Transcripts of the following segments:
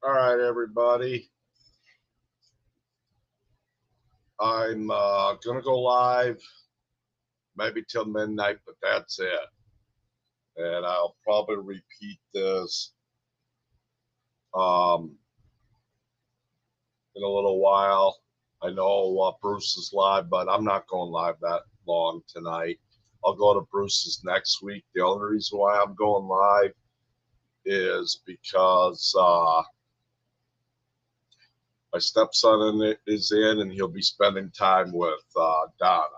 All right, everybody. I'm going to go live maybe till midnight, but that's it. And I'll probably repeat this in a little while. I know Bruce is live, but I'm not going live that long tonight. I'll go to Bruce's next week. The only reason why I'm going live is because my stepson is in, and he'll be spending time with Donna.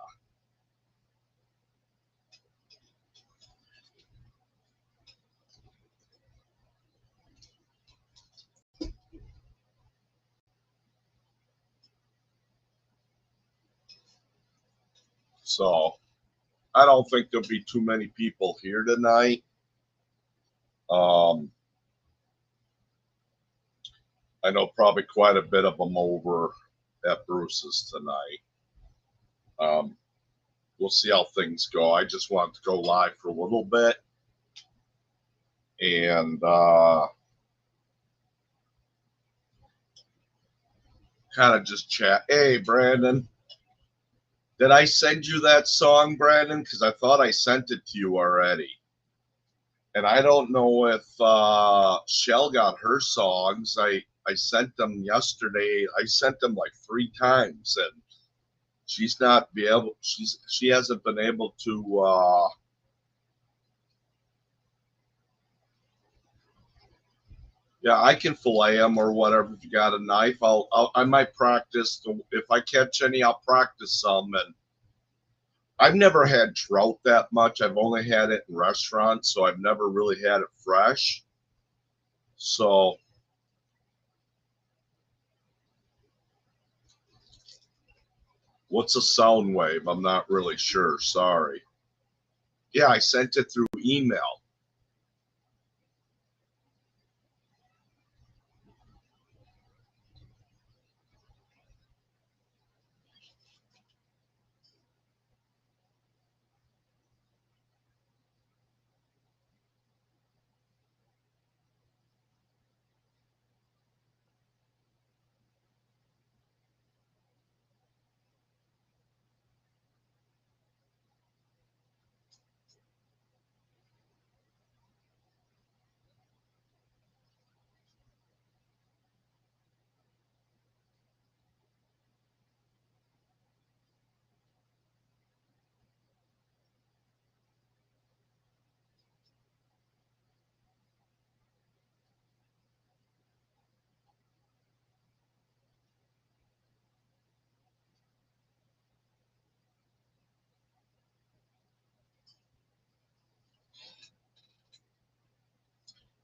So I don't think there'll be too many people here tonight. I know probably quite a bit of them over at Bruce's tonight. We'll see how things go. I just want to go live for a little bit and kind of just chat. Hey, Brandon, did I send you that song, Brandon? Because I thought I sent it to you already. And I don't know if Shell got her songs. I sent them yesterday. I sent them like 3 times, and she's not be able. She hasn't been able to. Yeah, I can fillet them or whatever. If you got a knife, I might practice. If I catch any, I'll practice some. And I've never had trout that much. I've only had it in restaurants, so I've never really had it fresh. So what's a sound wave? I'm not really sure. Sorry. Yeah, I sent it through email.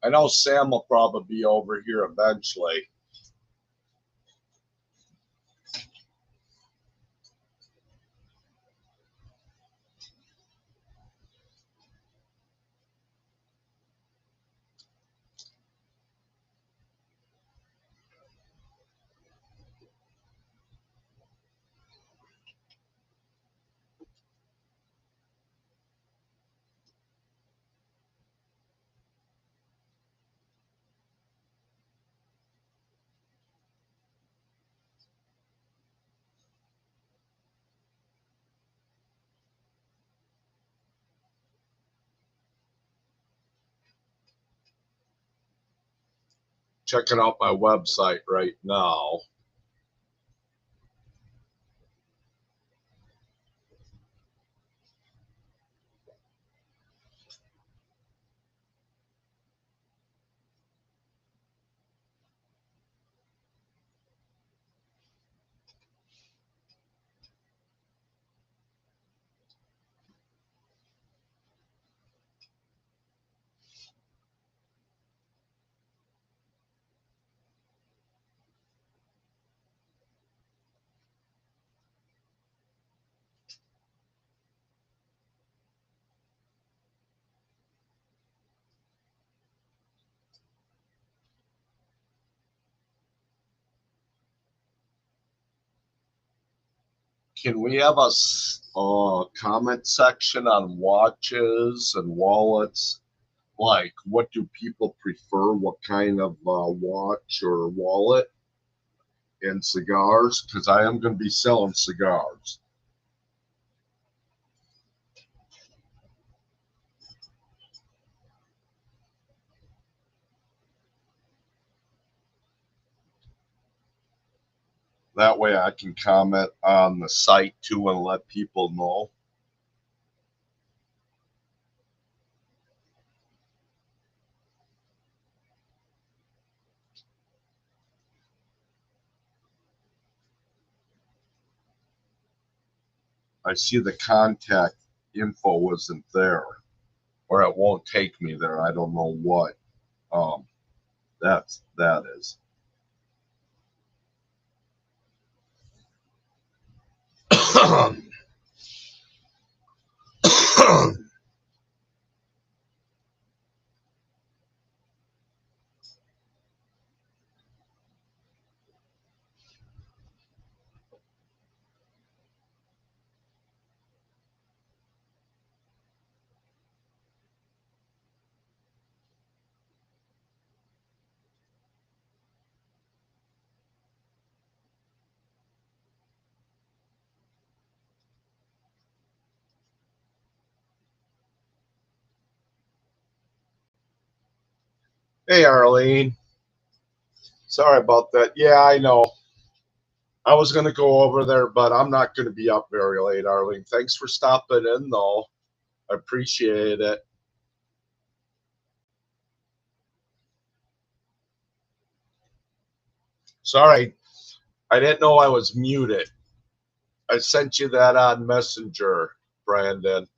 I know Sam will probably be over here eventually. Checking out my website right now. Can we have a comment section on watches and wallets? like what do people prefer, what kind of watch or wallet in cigars, because I am going to be selling cigars. That way I can comment on the site too and let people know. I see the contact info wasn't there, or it won't take me there. I don't know what um, that is. Hey, Arlene. Sorry about that. Yeah, I know. I was going to go over there, but I'm not going to be up very late, Arlene. Thanks for stopping in, though. I appreciate it. Sorry, I didn't know I was muted. I sent you that on Messenger, Brandon.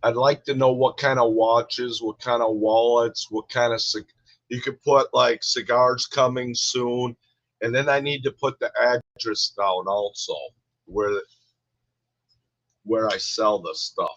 I'd like to know what kind of watches, what kind of wallets, what kind of you could put like cigars coming soon, and then I need to put the address down also where I sell the stuff.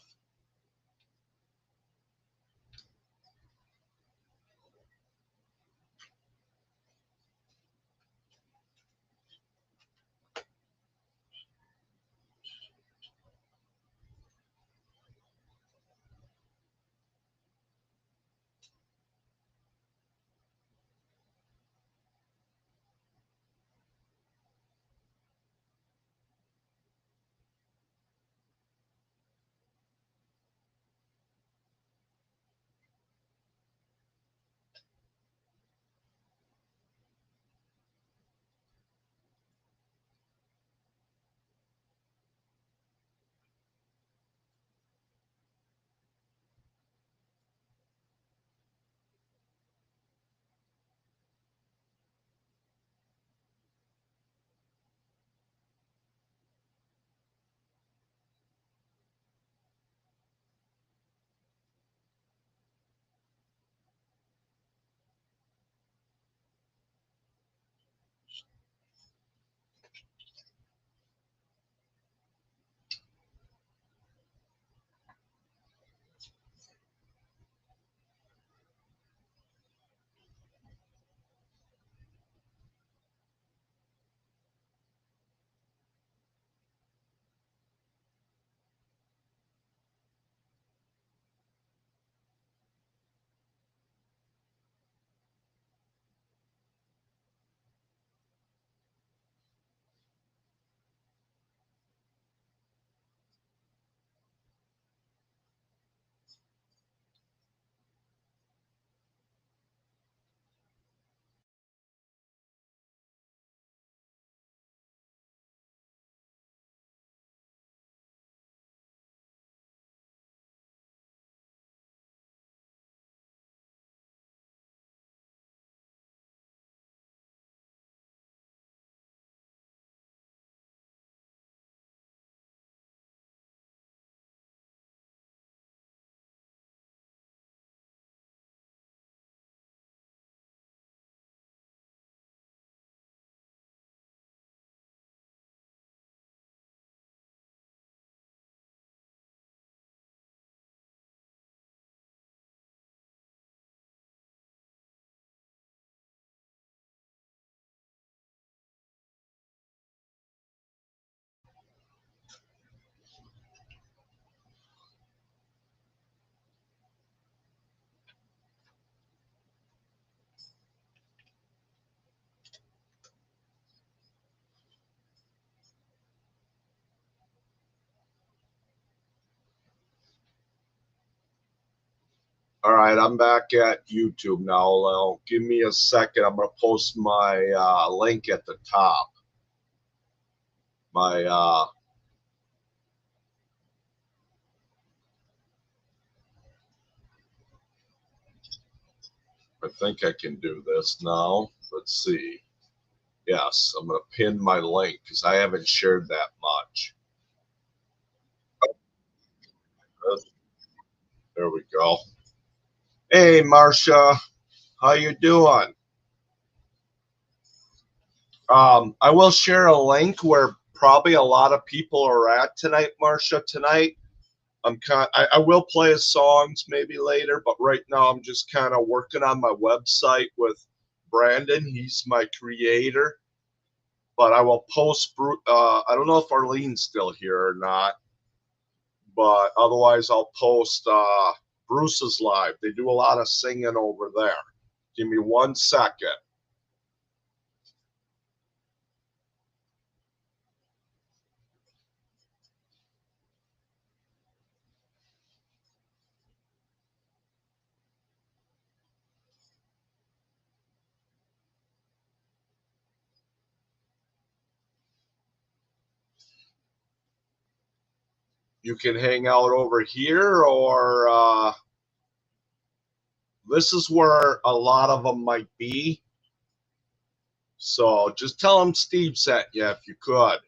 All right, I'm back at YouTube now. Give me a second. I'm going to post my link at the top. My I think I can do this now. Let's see. Yes, I'm going to pin my link because I haven't shared that much. There we go. Hey, Marcia, how you doing? I will share a link where probably a lot of people are at tonight, Marcia. Tonight, I will play his songs maybe later, but right now I'm just kind of working on my website with Brandon. He's my creator, but I will post. I don't know if Arlene's still here or not, but otherwise I'll post Bruce's live. They do a lot of singing over there. Give me 1 second. You can hang out over here, or this is where a lot of them might be. So just tell them Steve sent you if you could.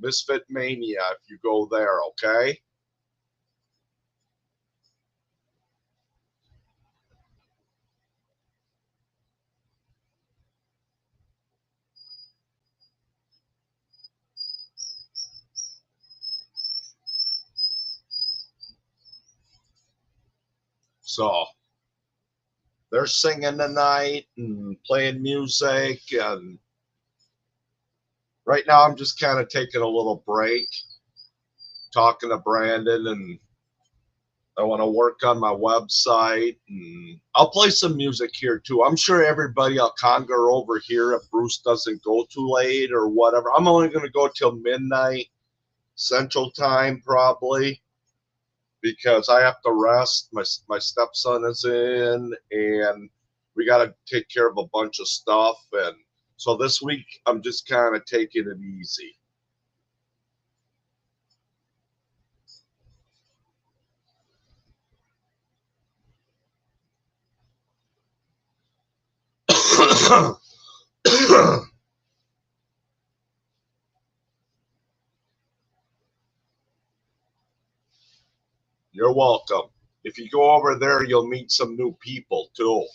Misfit Mania, if you go there, okay? So they're singing tonight and playing music. And right now, I'm just kind of taking a little break, talking to Brandon, and I want to work on my website. And I'll play some music here too. I'm sure everybody will conquer over here if Bruce doesn't go too late or whatever. I'm only going to go till midnight Central Time, probably, because I have to rest. My stepson is in, and we got to take care of a bunch of stuff. And so this week, I'm just kind of taking it easy. You're welcome. If you go over there, you'll meet some new people too.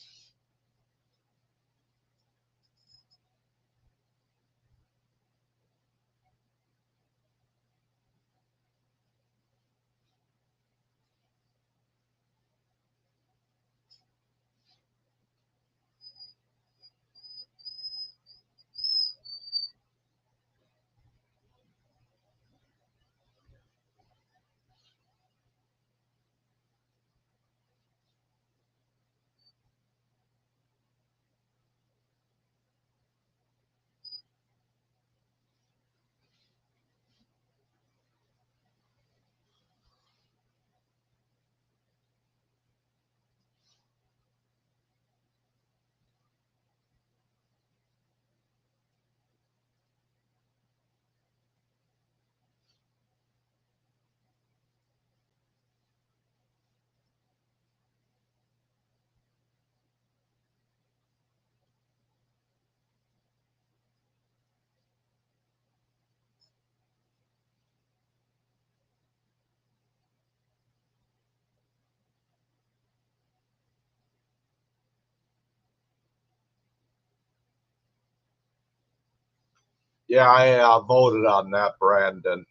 Yeah, I voted on that, Brandon.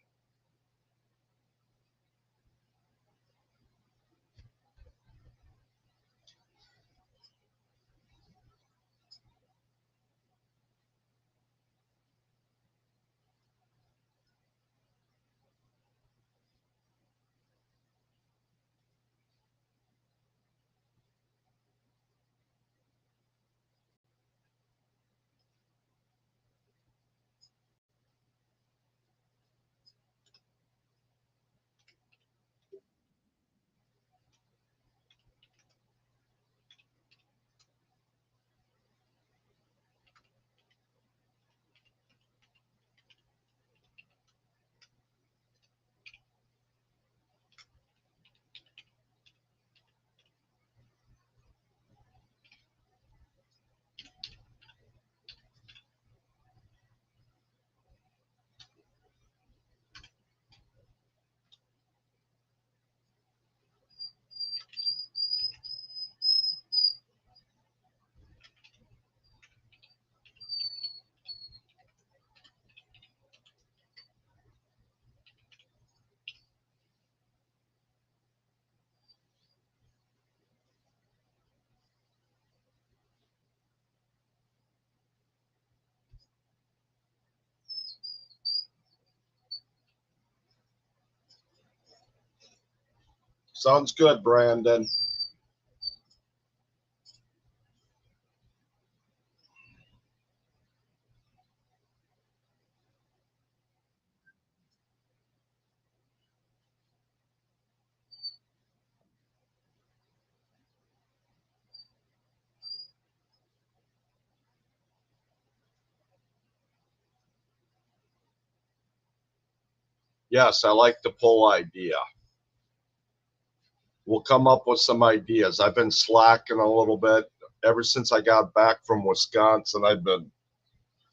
Sounds good, Brandon. Yes, I like the pull idea. We'll come up with some ideas. I've been slacking a little bit ever since I got back from Wisconsin.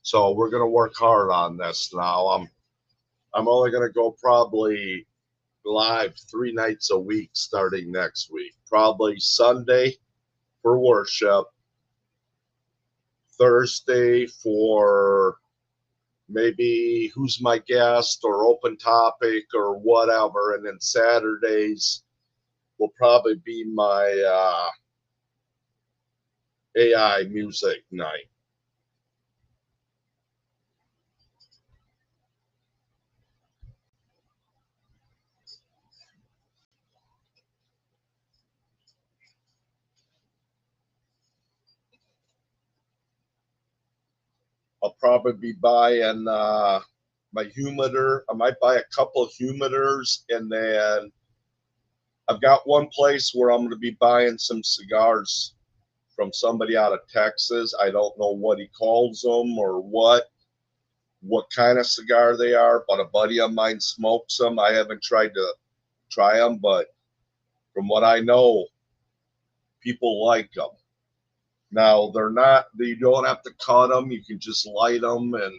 So we're gonna work hard on this now. I'm only gonna go probably live 3 nights a week starting next week. Probably Sunday for worship, Thursday for maybe who's my guest or open topic or whatever, and then Saturdays will probably be my AI music night. I'll probably be buying my humidor. I might buy a couple of humidors, and then I've got one place where I'm going to be buying some cigars from somebody out of Texas. I don't know what he calls them or what kind of cigar they are, but a buddy of mine smokes them. I haven't tried to try them, but from what I know, people like them. Now they're not. You don't have to cut them. You can just light them, and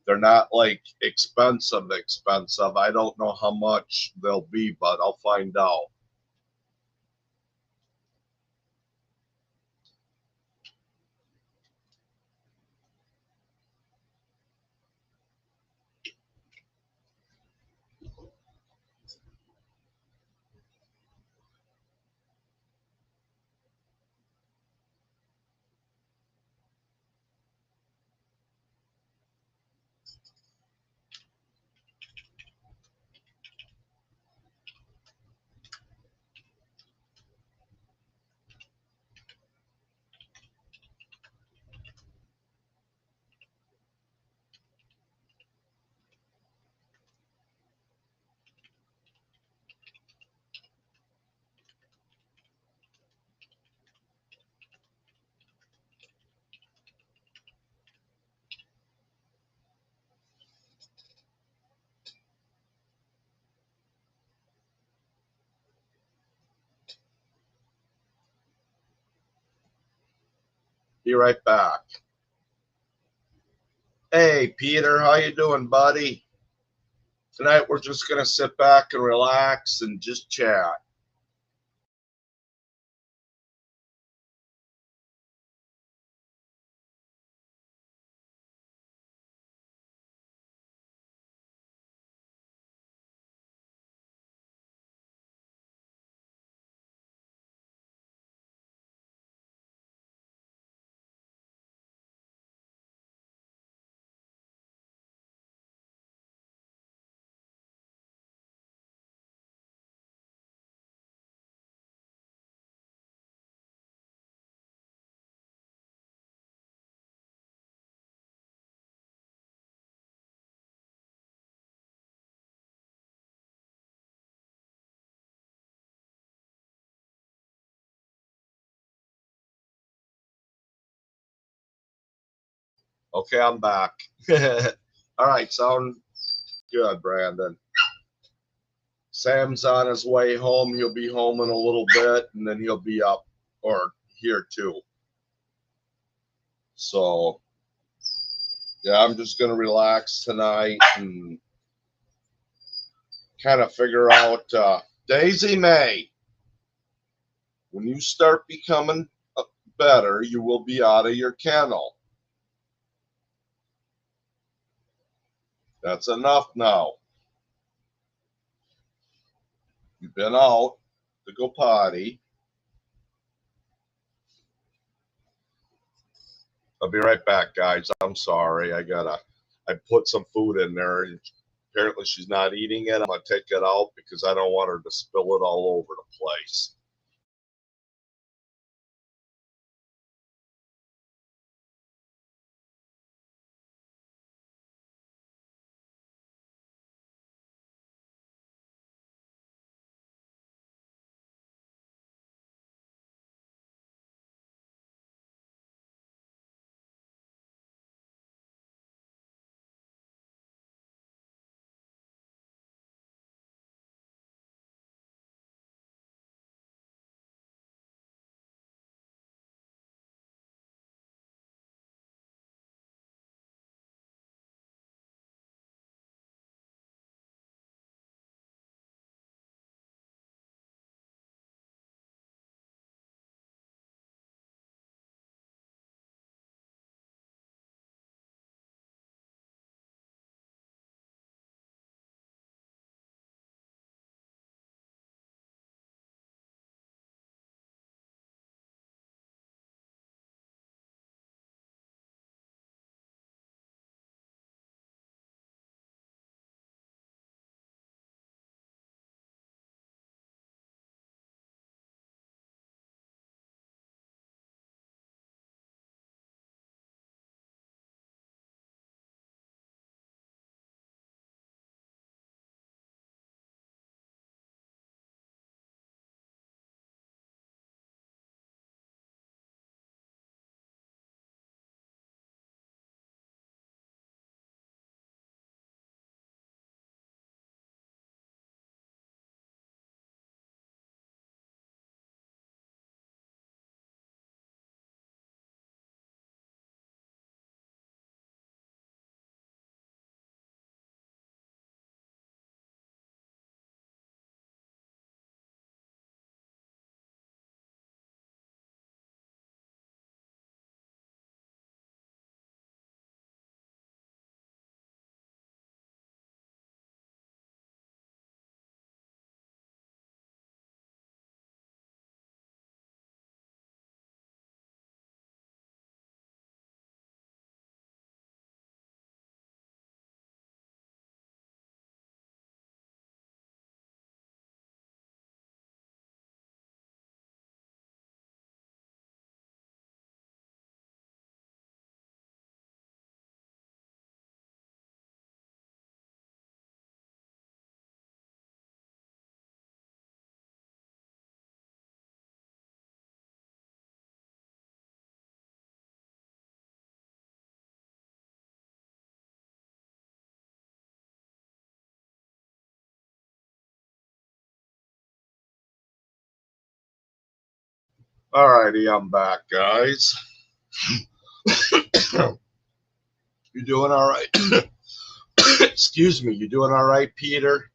they're not like expensive. Expensive. I don't know how much they'll be, but I'll find out. Be right back. Hey, Peter, how you doing, buddy? Tonight we're just gonna sit back and relax and just chat. Okay, I'm back. All right, sound good, Brandon. Sam's on his way home. He'll be home in a little bit, and then he'll be up or here too. So, yeah, I'm just going to relax tonight and kind of figure out Daisy May. When you start becoming better, you will be out of your kennel. That's enough now. You've been out to go potty. I'll be right back, guys. I'm sorry. I put some food in there and Apparently she's not eating it. I'm going to take it out because I don't want her to spill it all over the place. All righty, I'm back, guys. You doing all right? Excuse me, you doing all right, Peter?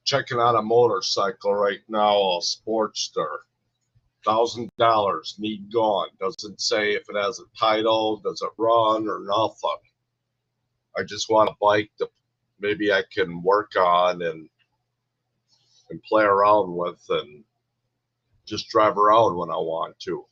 Checking out a motorcycle right now, a Sportster. $1,000, need gone. Doesn't say if it has a title, does it run or nothing. I just want a bike that maybe I can work on and and play around with and just drive around when I want to.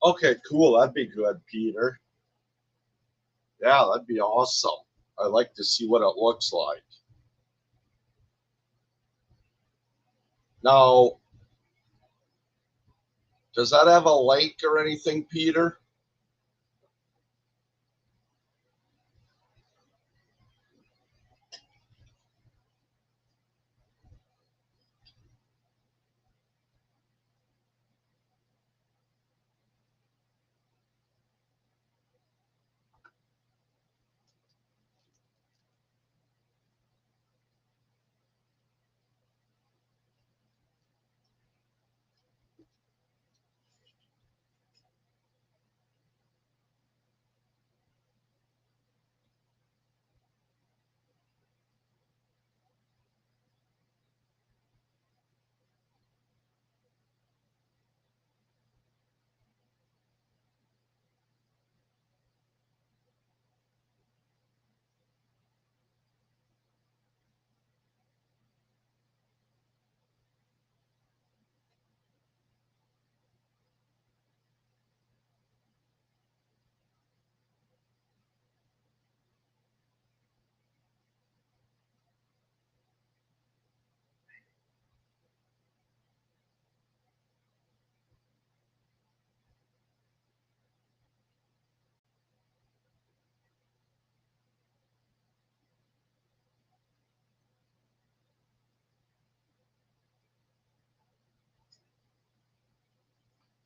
Okay, cool. That'd be good, Peter. Yeah, that'd be awesome. I'd like to see what it looks like. Now, does that have a lake or anything, Peter?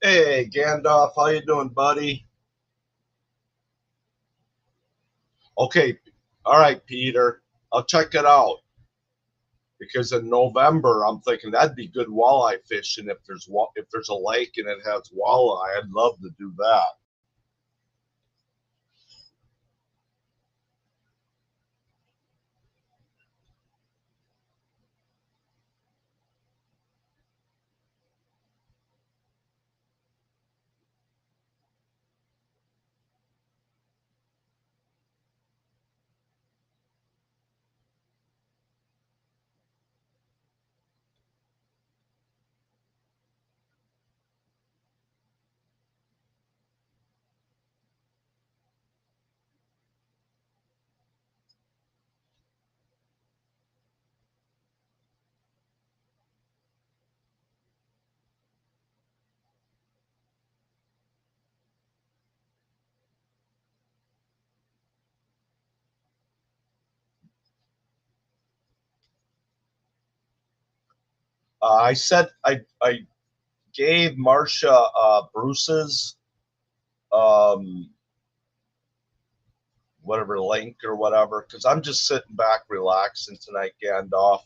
Hey, Gandalf, how you doing, buddy? Okay, all right, Peter. I'll check it out because in November I'm thinking that'd be good walleye fishing if there's a lake and it has walleye. I'd love to do that. I gave Marcia Bruce's um, whatever link or whatever because I'm just sitting back relaxing tonight, Gandalf.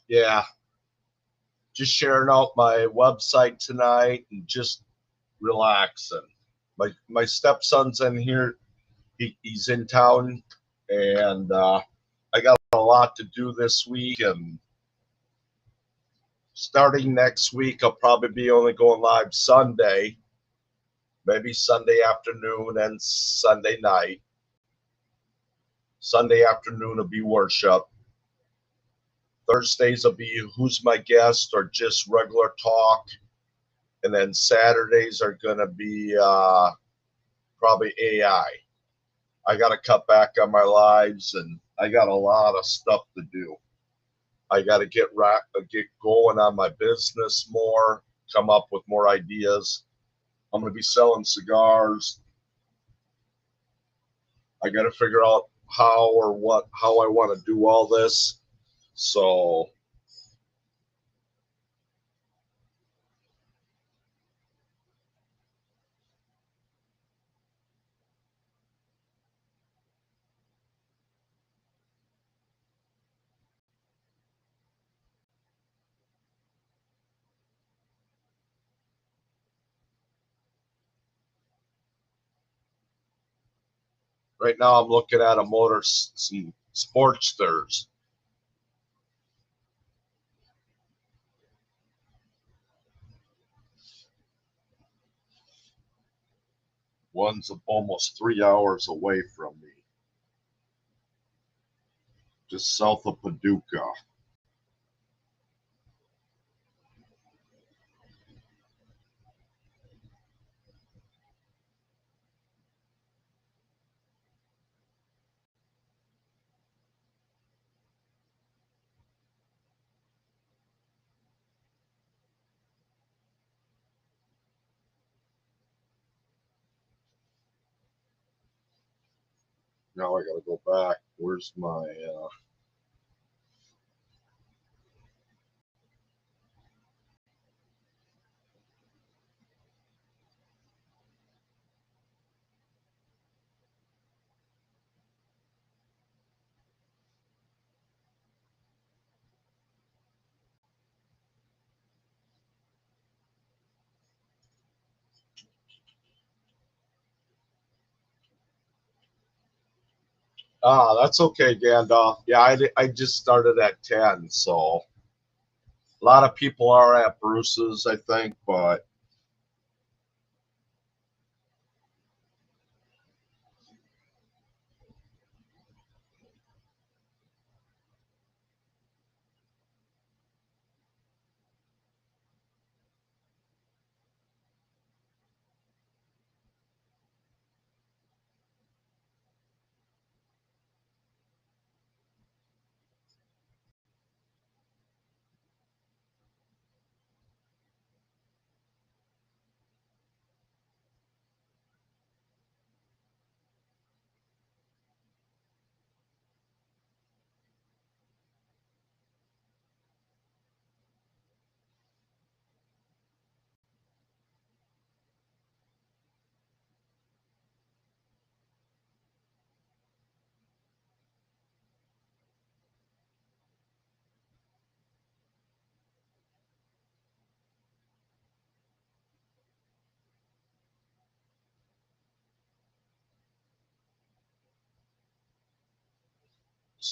Yeah, just sharing out my website tonight and just relaxing. My stepson's in here. He's in town, and I got a lot to do this week. And starting next week, I'll probably be only going live Sunday, maybe Sunday afternoon and Sunday night. Sunday afternoon will be worship. Thursdays will be who's my guest or just regular talk. And then Saturdays are going to be probably AI. I got to cut back on my lives and I got a lot of stuff to do. I got to get going on my business more, come up with more ideas. I'm going to be selling cigars. I got to figure out how I want to do all this. So right now I'm looking at some Sportsters. One's almost 3 hours away from me, just south of Paducah. Now I got to go back. Where's my that's okay, Gandalf. Yeah, I just started at 10, so a lot of people are at Bruce's, I think, but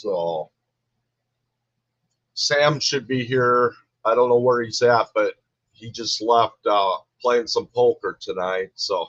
So Sam should be here. I don't know where he's at, but he just left playing some poker tonight. So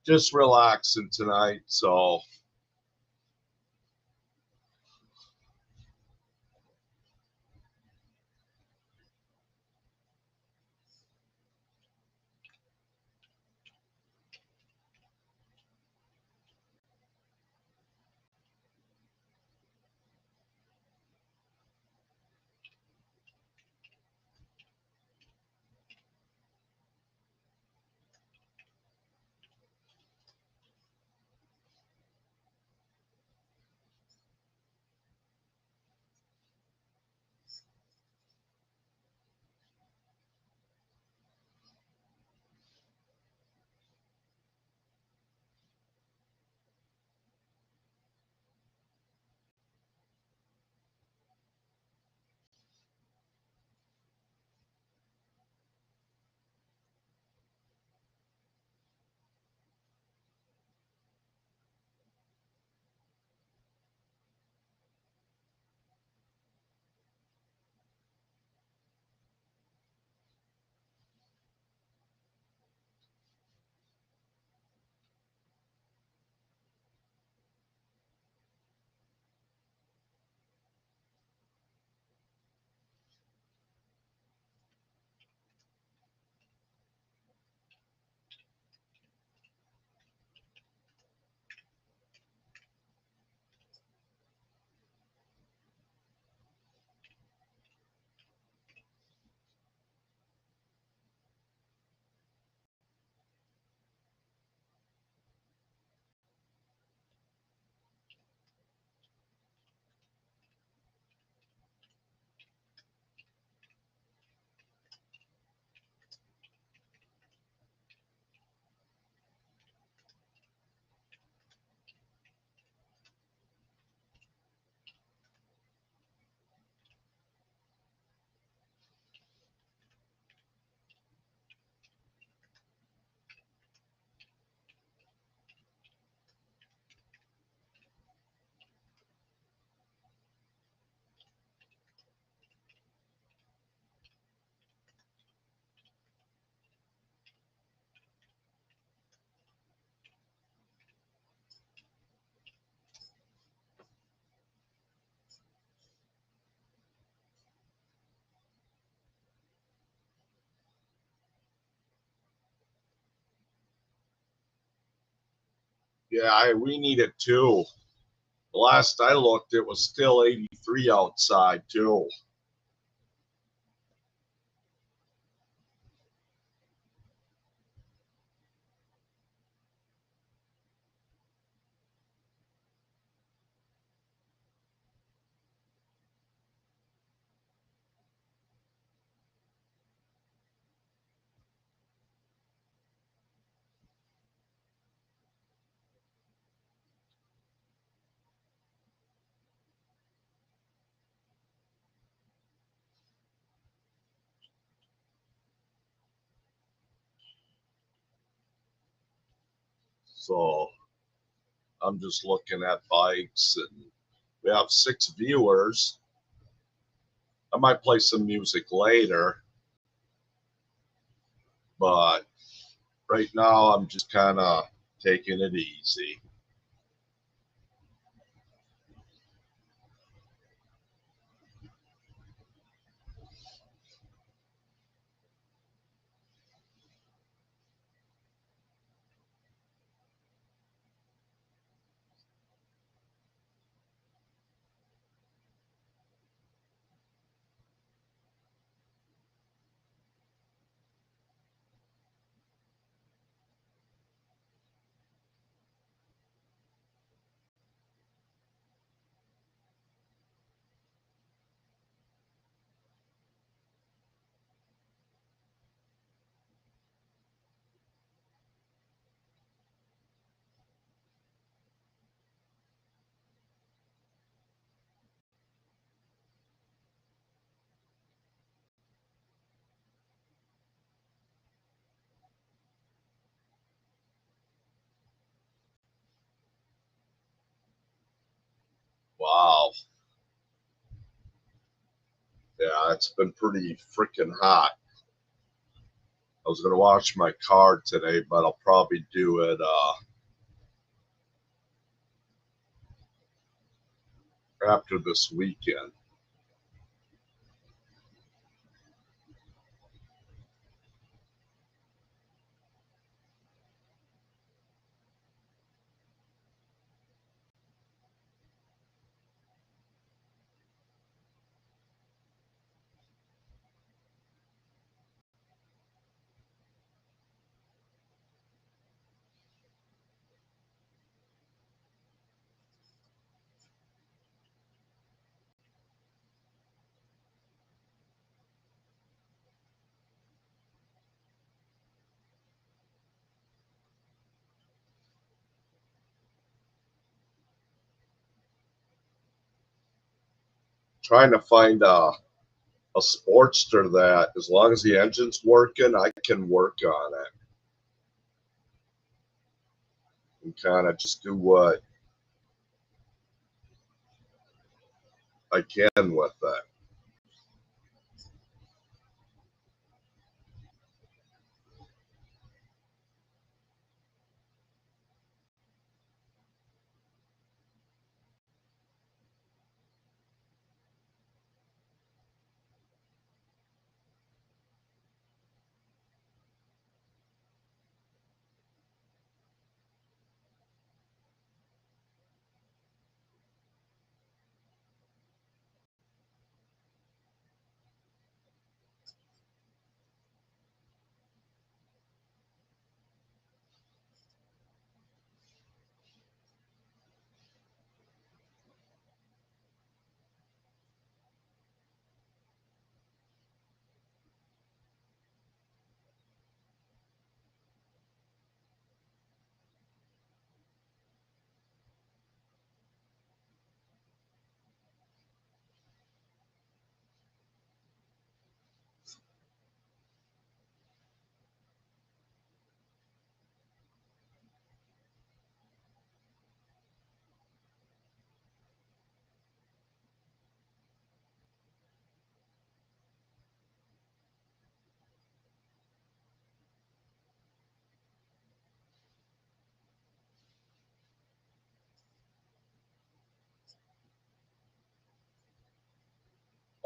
just relaxing tonight. So yeah, we need it too. The last I looked, it was still 83 outside too. So I'm just looking at bikes, and we have 6 viewers. I might play some music later. but right now I'm just kind of taking it easy. Wow. Yeah, it's been pretty freaking hot. I was going to wash my car today, but I'll probably do it after this weekend. Trying to find a Sportster that, as long as the engine's working, I can work on it and kind of just do what I can with it.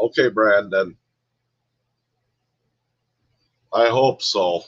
Okay, Brandon. I hope so.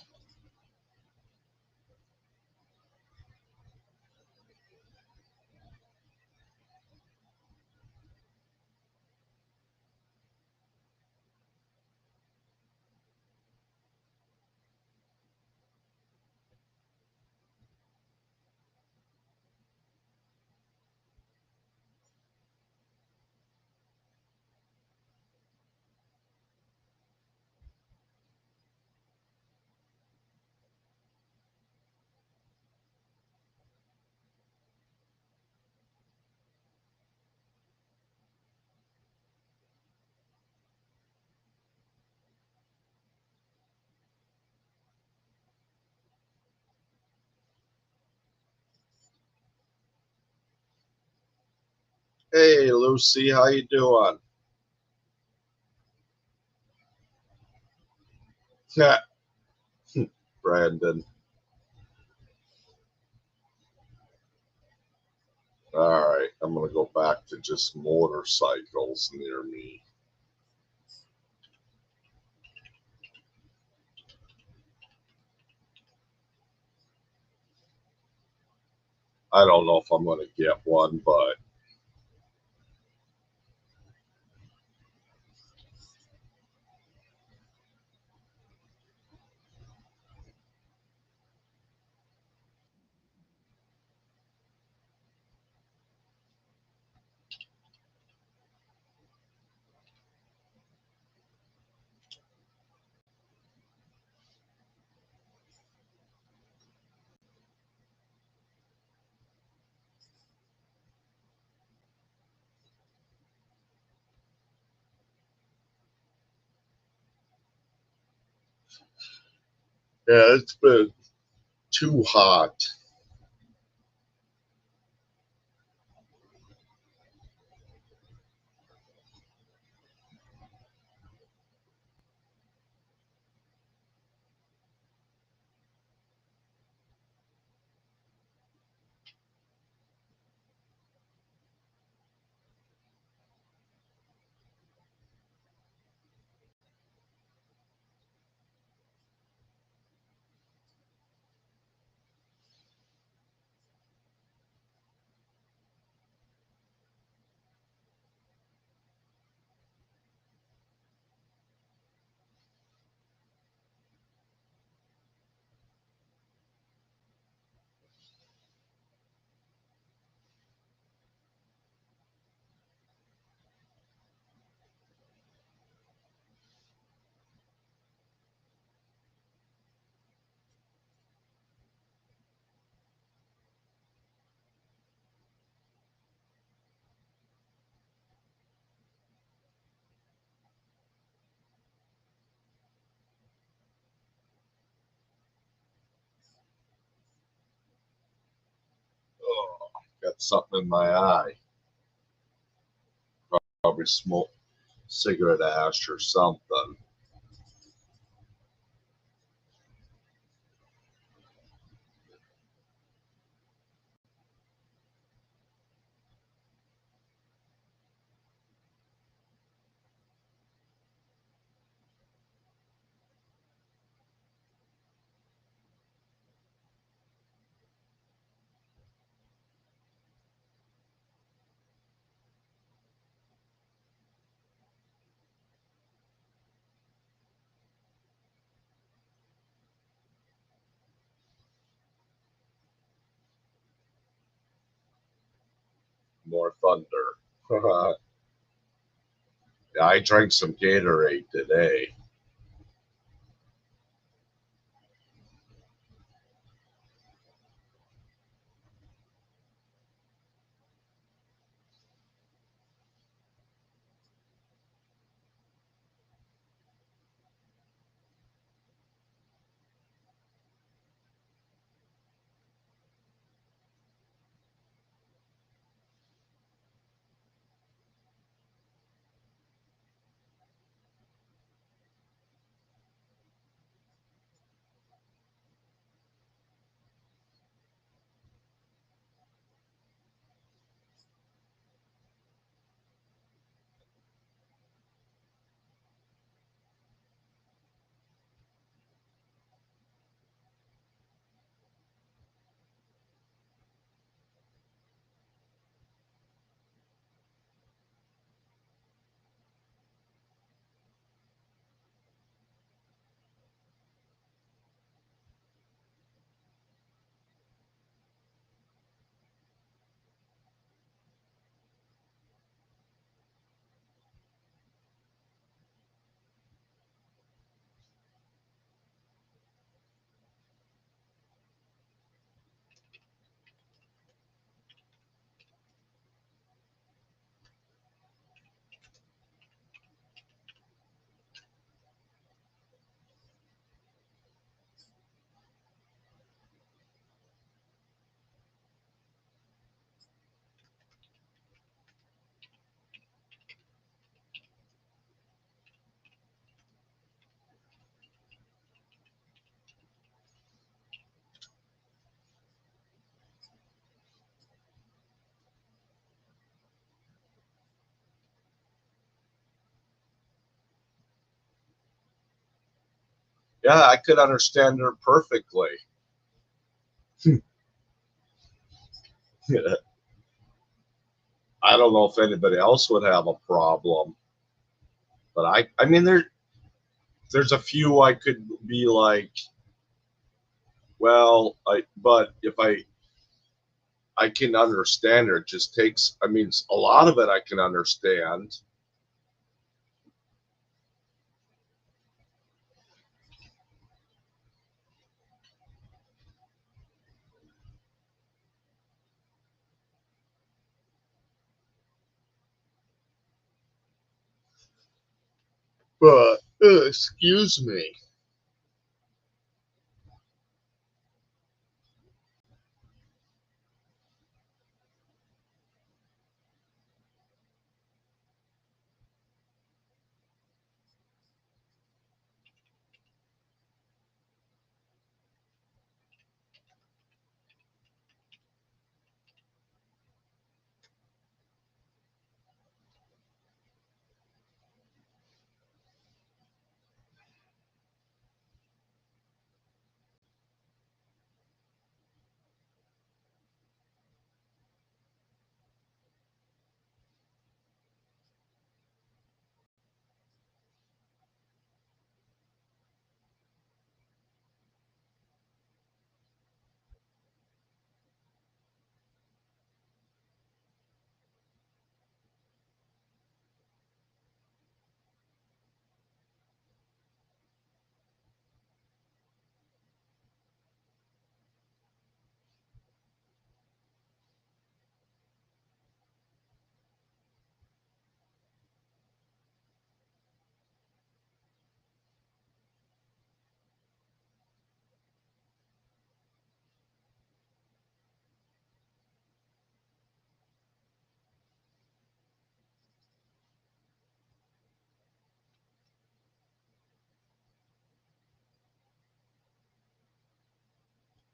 Hey, Lucy, how you doing? Yeah. Brandon. All right, I'm going to go back to just motorcycles near me. I don't know if I'm going to get one, but yeah, it's been too hot. Oh, got something in my eye. Probably smoke cigarette ash or something. More thunder. Yeah, I drank some Gatorade today. Yeah, I could understand her perfectly. I don't know if anybody else would have a problem, but I mean, there's a few I could be like, well, but if I can understand her, it just takes, I mean, a lot of it I can understand. But, excuse me.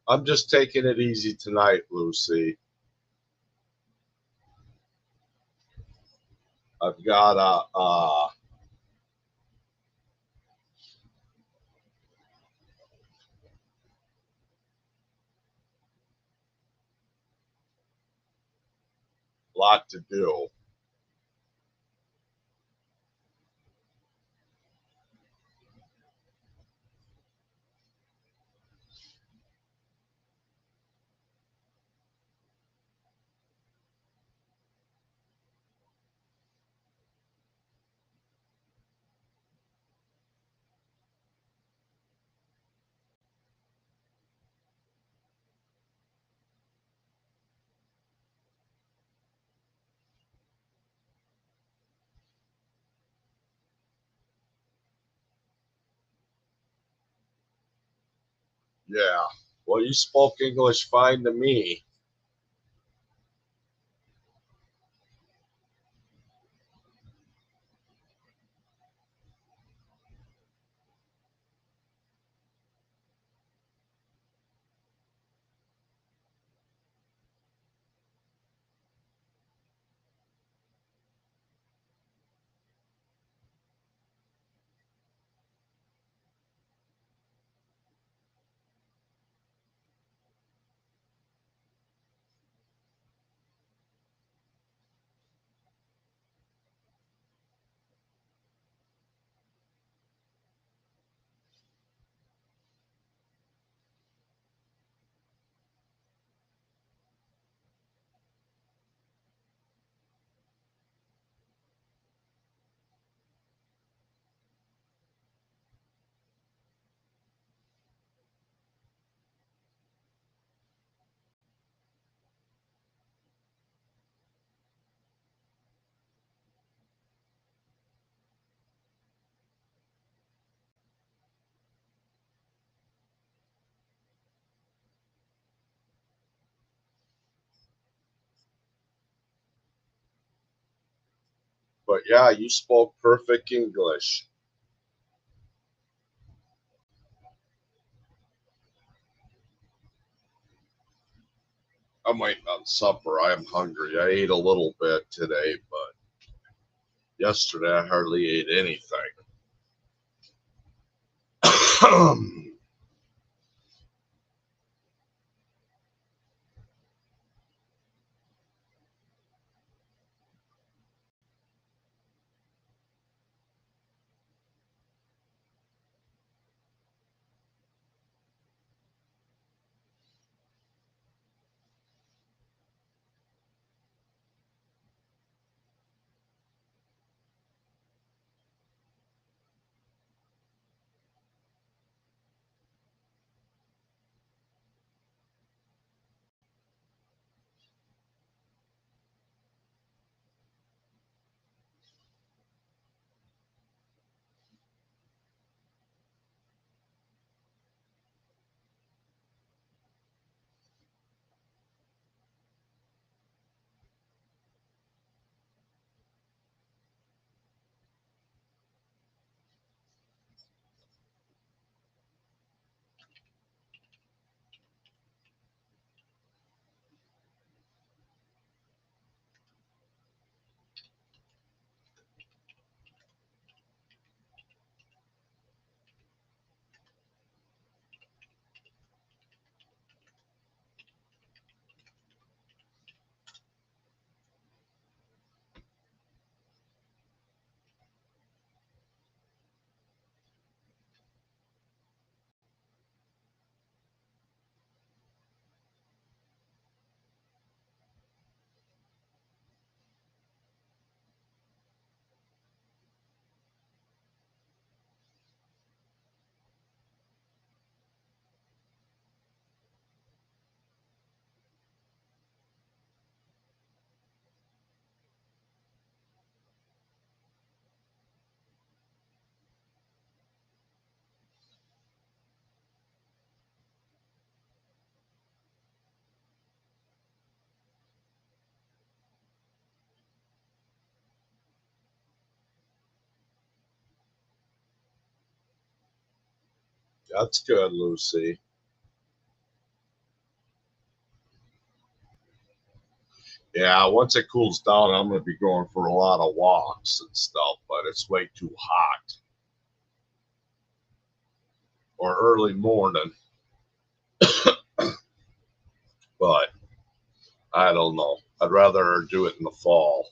I'm just taking it easy tonight, Lucy. I've got a lot to do. Yeah. Well, you spoke English fine to me. But yeah, you spoke perfect English. I'm waiting on supper. I am hungry. I ate a little bit today, but yesterday I hardly ate anything. That's good, Lucy. Yeah, once it cools down, I'm going to be going for a lot of walks and stuff, but it's way too hot. Or early morning, but I don't know. I'd rather do it in the fall.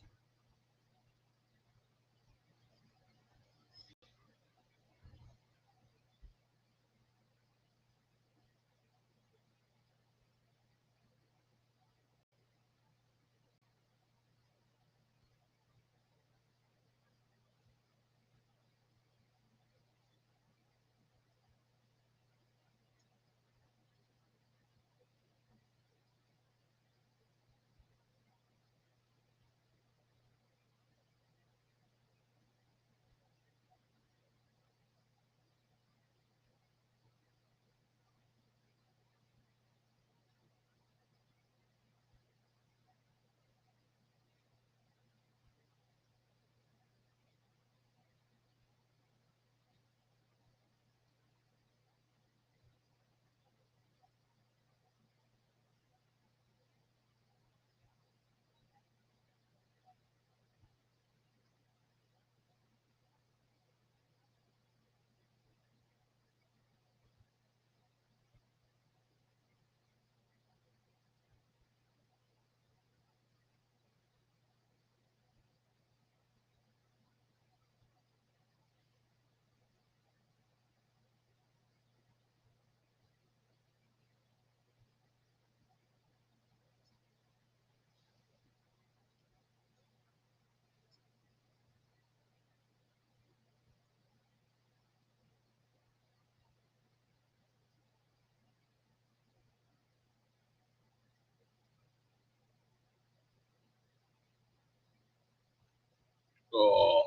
Oh,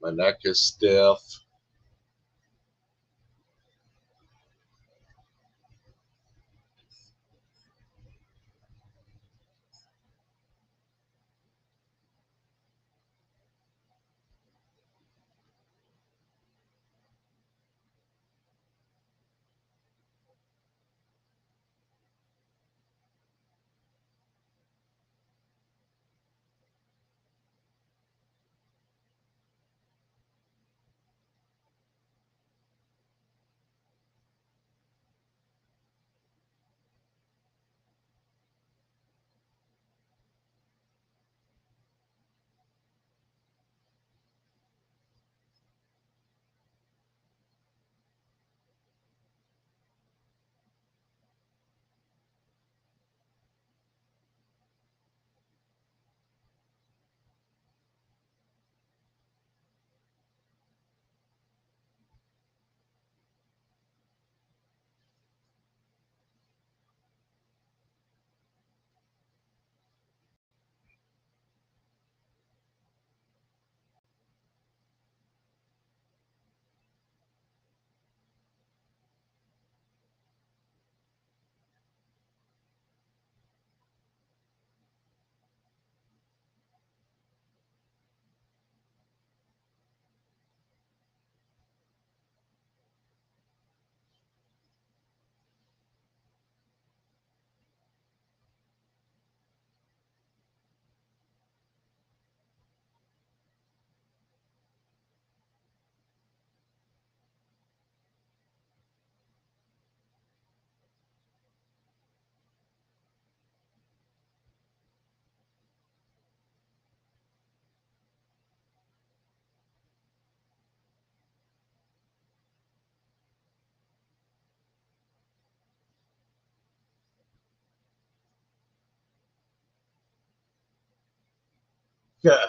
my neck is stiff. Yeah.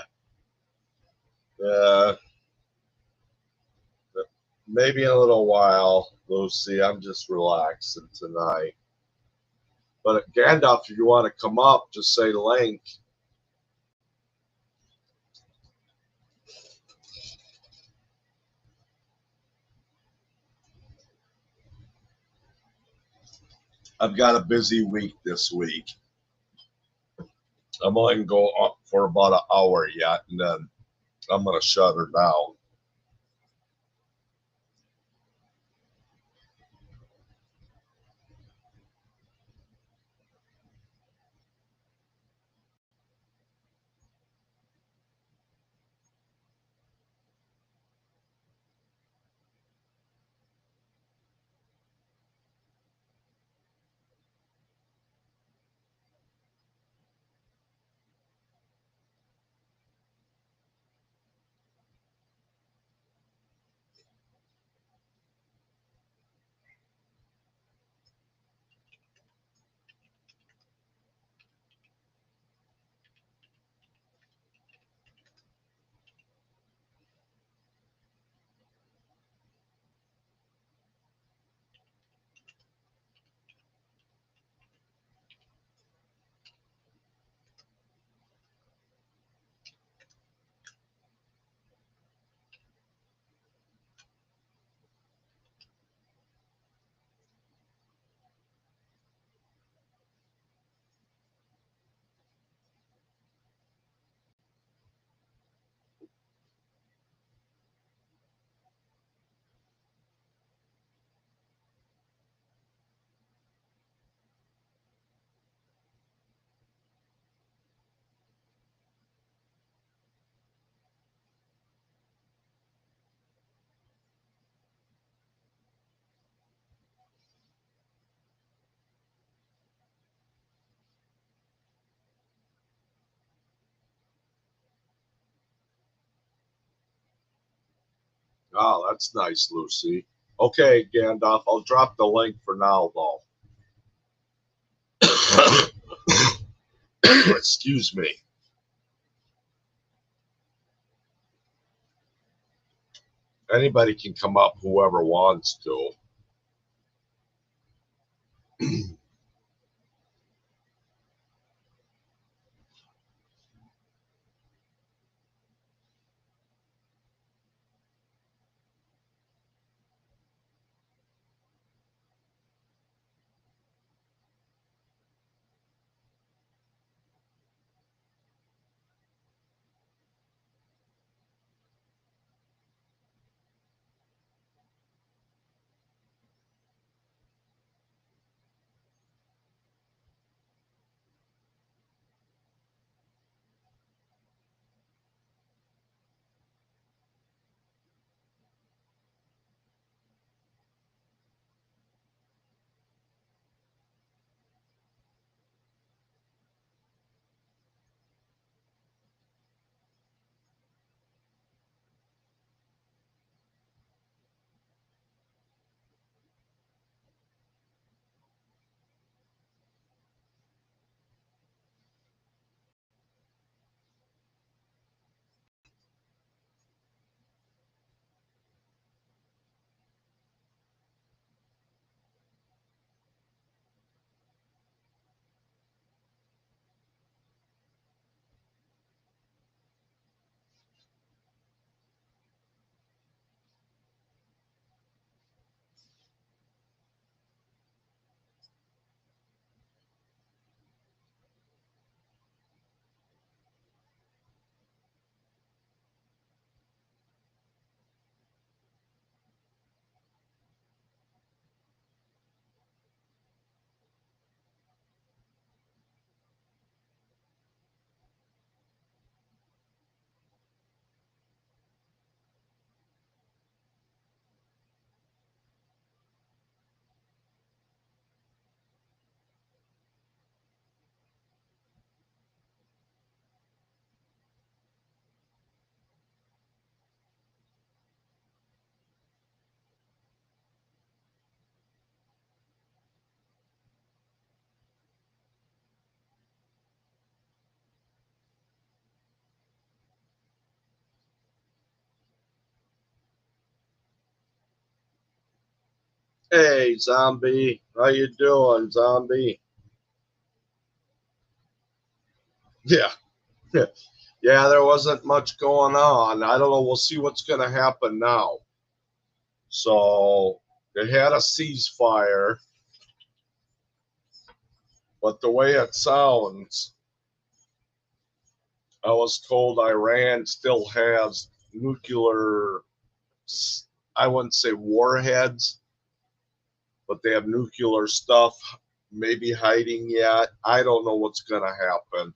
Uh, maybe in a little while, Lucy. I'm just relaxing tonight. But Gandalf, if you want to come up, just say link. I've got a busy week this week. I'm only going to go up for about an hour yet, and then I'm going to shut her down. Oh, that's nice, Lucy. Okay, Gandalf, I'll drop the link for now, though. Excuse me. Anybody can come up, whoever wants to. Hey, zombie. How you doing, zombie? Yeah. Yeah, there wasn't much going on. I don't know. We'll see what's going to happen now. So they had a ceasefire, but the way it sounds, I was told Iran still has nuclear, I wouldn't say warheads, but they have nuclear stuff maybe hiding yet. I don't know what's going to happen.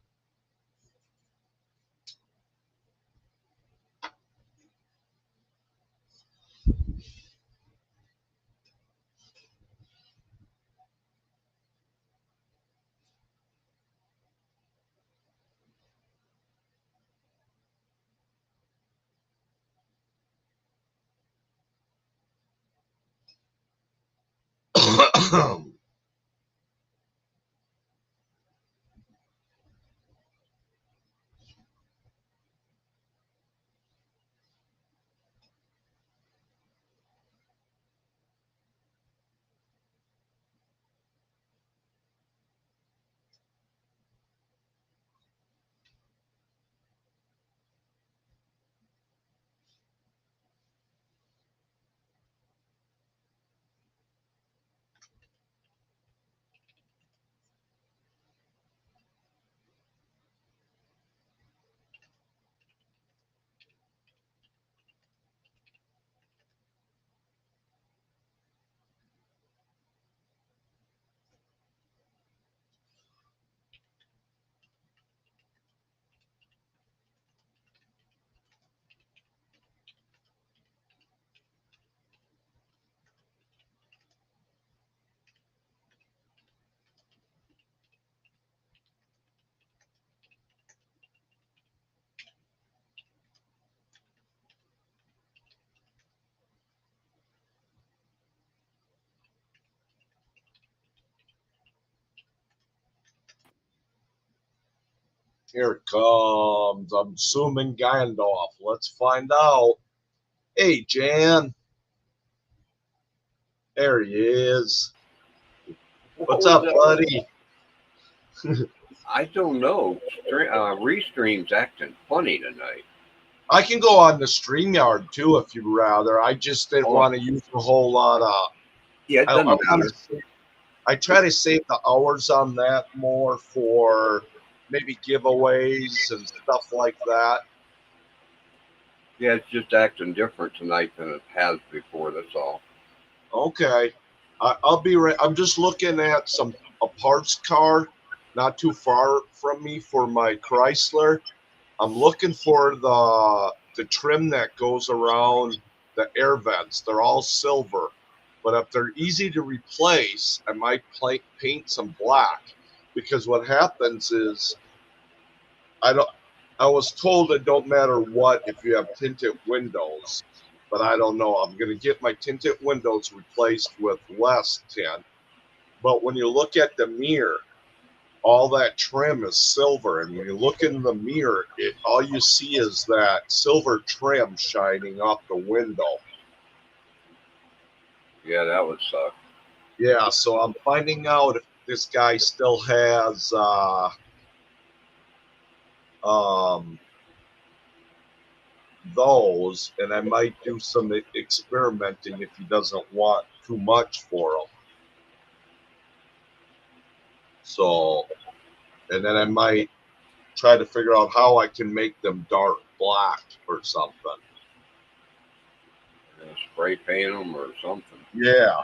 Here it comes. I'm assuming Gandalf. Let's find out. Hey, Jan. There he is. What What's was up, that? buddy? I don't know. Restream's acting funny tonight. I can go on the StreamYard too if you'd rather. I just didn't Oh, want to use a whole lot of. yeah, it I doesn't want matter. to. I try to save the hours on that more for maybe giveaways and stuff like that. Yeah, it's just acting different tonight than it has before. That's all. Okay, I'll be right. I'm just looking at a parts car not too far from me for my Chrysler. I'm looking for the trim that goes around the air vents. They're all silver, but if they're easy to replace, I might paint some black because what happens is I don't. I was told it don't matter what if you have tinted windows, but I don't know. I'm going to get my tinted windows replaced with less tint. But when you look at the mirror, all that trim is silver, and when you look in the mirror, all you see is that silver trim shining off the window. Yeah, that would suck. Yeah, so I'm finding out if this guy still has um, those, and I might do some experimenting if he doesn't want too much for them. So, and then I might try to figure out how I can make them dark black or something. Spray paint them or something. Yeah.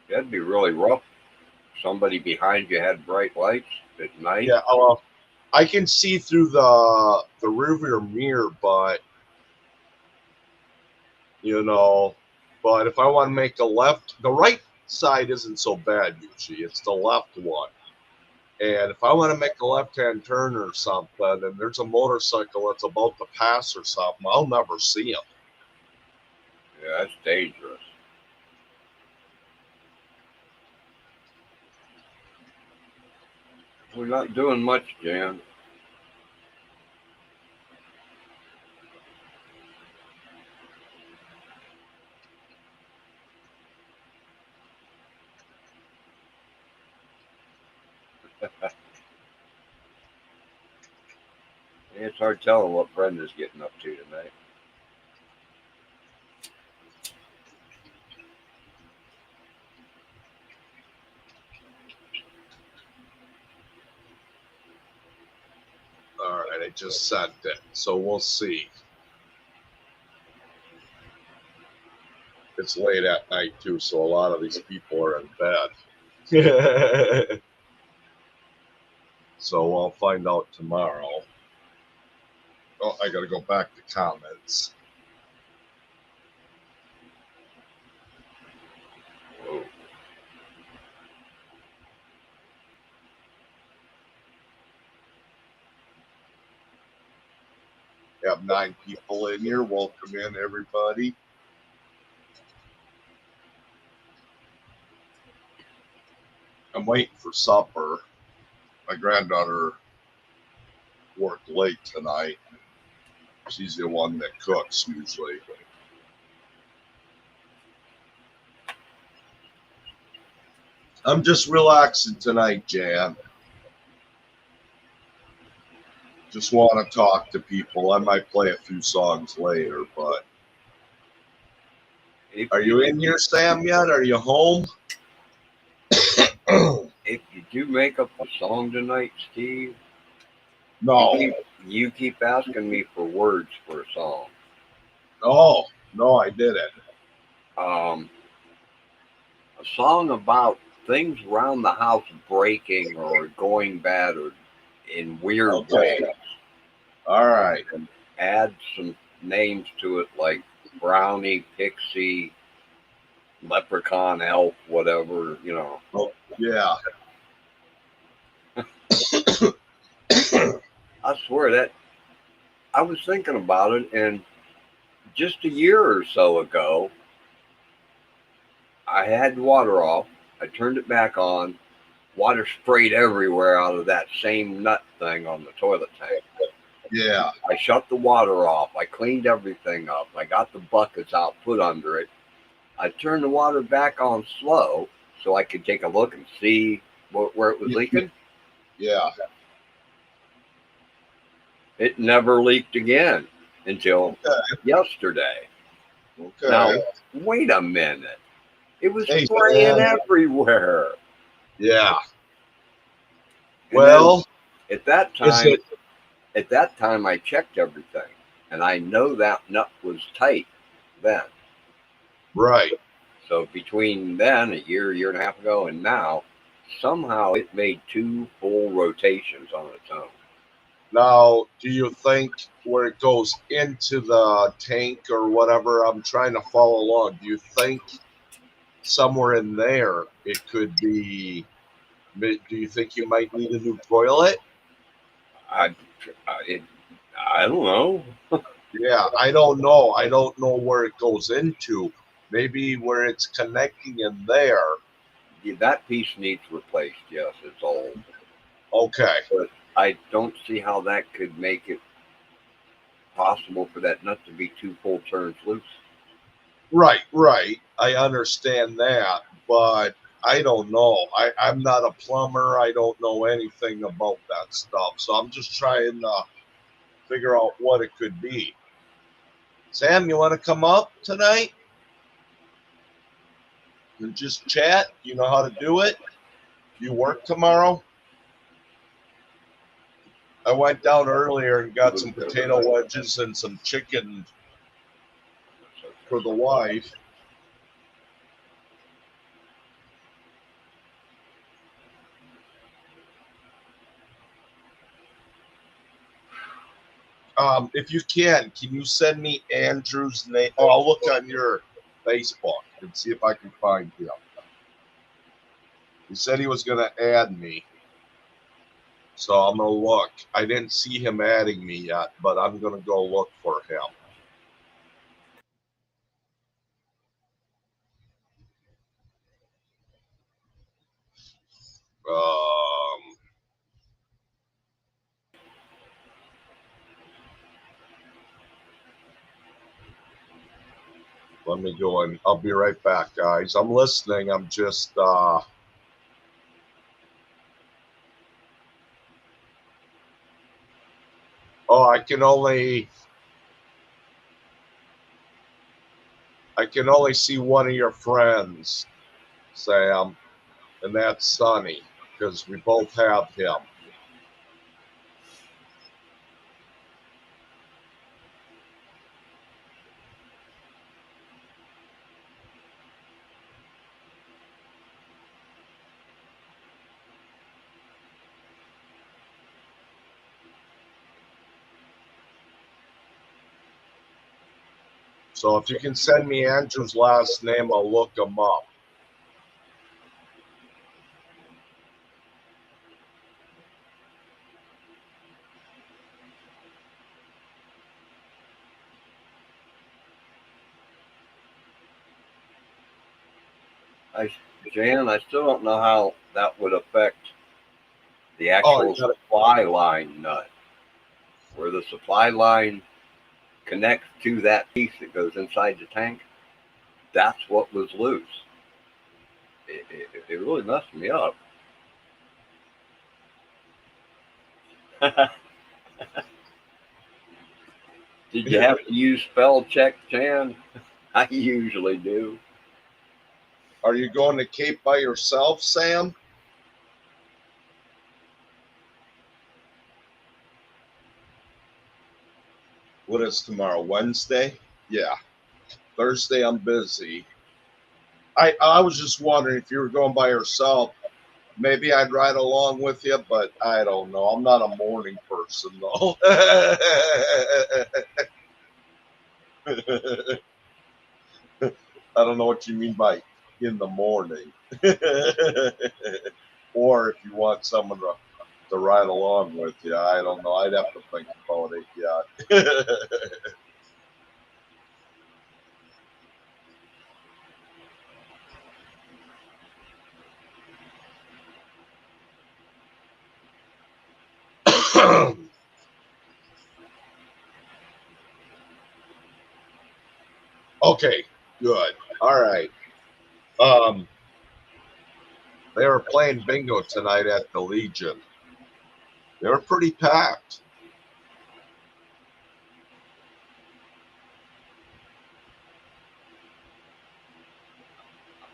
That'd be really rough. Somebody behind you had bright lights at night. Yeah, well, I can see through the rearview mirror, but you know, but if I want to make a left, the right side isn't so bad usually. It's the left one. And if I want to make a left-hand turn or something, and there's a motorcycle that's about to pass or something, I'll never see him. Yeah, that's dangerous. We're not doing much, Jan. It's hard telling what Brenda's getting up to tonight. All right, I just sent it, so we'll see. It's late at night too, so a lot of these people are in bed. So we'll find out tomorrow. Oh, I gotta go back to comments. Whoa. We have 9 people in here. Welcome in, everybody. I'm waiting for supper. My granddaughter worked late tonight. She's the one that cooks usually. I'm just relaxing tonight, Jan. Just want to talk to people. I might play a few songs later, but are you in here, Sam, yet? Are you home? If you do make up a song tonight, Steve, No. you keep asking me for words for a song. Oh, no, I didn't. A song about things around the house breaking or going bad or in weird ways. All right. And add some names to it like brownie, pixie, leprechaun, elf, whatever, you know. Oh, yeah. I swear that I was thinking about it, and just a year or so ago, I had the water off. I turned it back on. Water sprayed everywhere out of that same nut thing on the toilet tank. Yeah. I shut the water off. I cleaned everything up. I got the buckets out, put under it. I turned the water back on slow so I could take a look and see where it was leaking. Yeah. It never leaked again until yesterday. Okay. Now, wait a minute. It was Hey, spraying Sam. everywhere. Yeah. And Well, at that is time, it? I checked everything, and I know that nut was tight then. Right. So between then, a year and a half ago, and now, somehow it made 2 full rotations on its own. Now, do you think where it goes into the tank or whatever, I'm trying to follow along, do you think somewhere in there it could be, do you think you might need a new toilet? I, I don't know. Yeah, I don't know. I don't know where it goes into. Maybe where it's connecting in there. Yeah, that piece needs replaced. Yes, it's old. Okay. But I don't see how that could make it possible for that nut to be 2 full turns loose. Right. I understand that, but I don't know. I'm not a plumber. I don't know anything about that stuff. So I'm just trying to figure out what it could be. Sam, you want to come up tonight and just chat? You know how to do it? You work tomorrow? I went down earlier and got some potato wedges and some chicken for the wife. If you can you send me Andrew's name? Oh, I'll look on your Facebook and see if I can find him. He said he was going to add me. So I'm going to look. I didn't see him adding me yet, but I'm going to go look for him. Let me go and I'll be right back, guys. I'm listening. I'm just Oh, I can only see one of your friends, Sam, and that's Sonny, because we both have him. So if you can send me Andrew's last name, I'll look him up. Jan, I still don't know how that would affect the Oh, actual supply line nut, where the supply line connects to that piece that goes inside the tank. That's what was loose. It really messed me up. Did you have to use spell check, Jan? I usually do. are you going to Cape by yourself, Sam? What is tomorrow? Wednesday? Yeah. Thursday I'm busy. I was just wondering if you were going by yourself. Maybe I'd ride along with you, but I don't know. I'm not a morning person though. I don't know what you mean by in the morning. Or if you want someone to ride along with you, I don't know. I'd have to think about it yet. Okay, good. All right. Um, they were playing bingo tonight at the Legion. They were pretty packed.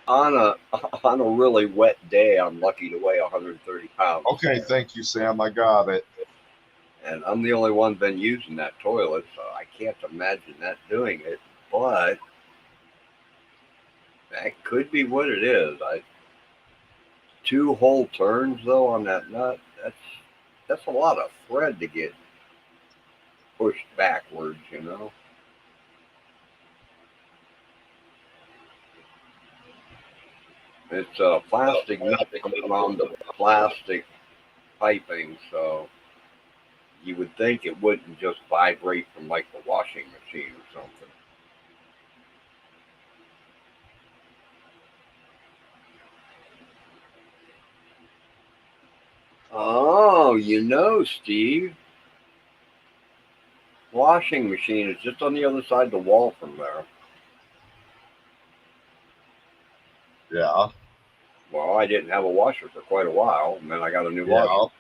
On a on a really wet day, I'm lucky to weigh 130 pounds, Okay, thank you, Sam. I got it. and I'm the only one been using that toilet, so I can't imagine that doing it. But that could be what it is. I two whole turns though on that nut. That's a lot of thread to get pushed backwards. You know, it's a plastic nut going on the plastic piping, so you would think it wouldn't just vibrate from like the washing machine or something. Oh, Steve, washing machine is just on the other side of the wall from there. Yeah, Well, I didn't have a washer for quite a while, and then I got a new washer.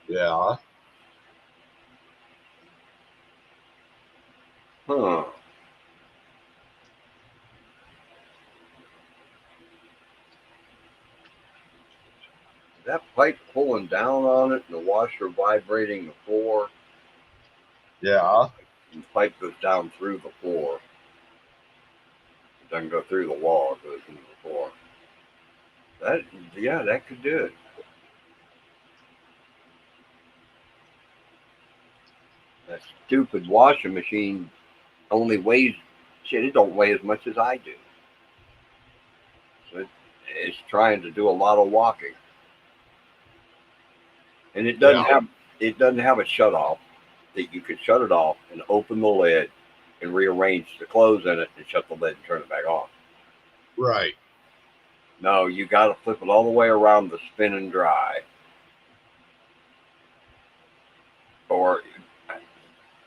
yeah, yeah. Huh. That pipe pulling down on it and the washer vibrating the floor. Yeah. And the pipe goes down through the floor. It doesn't go through the wall, it goes into the floor. That, yeah, that could do it. That stupid washing machine only weighs, shit, it don't weigh as much as I do. So it's trying to do a lot of walking. And Yeah. it doesn't have a shut off that you could shut it off and open the lid and rearrange the clothes in it and shut the lid and turn it back on. Right. No, you got to flip it all the way around the spin and dry, or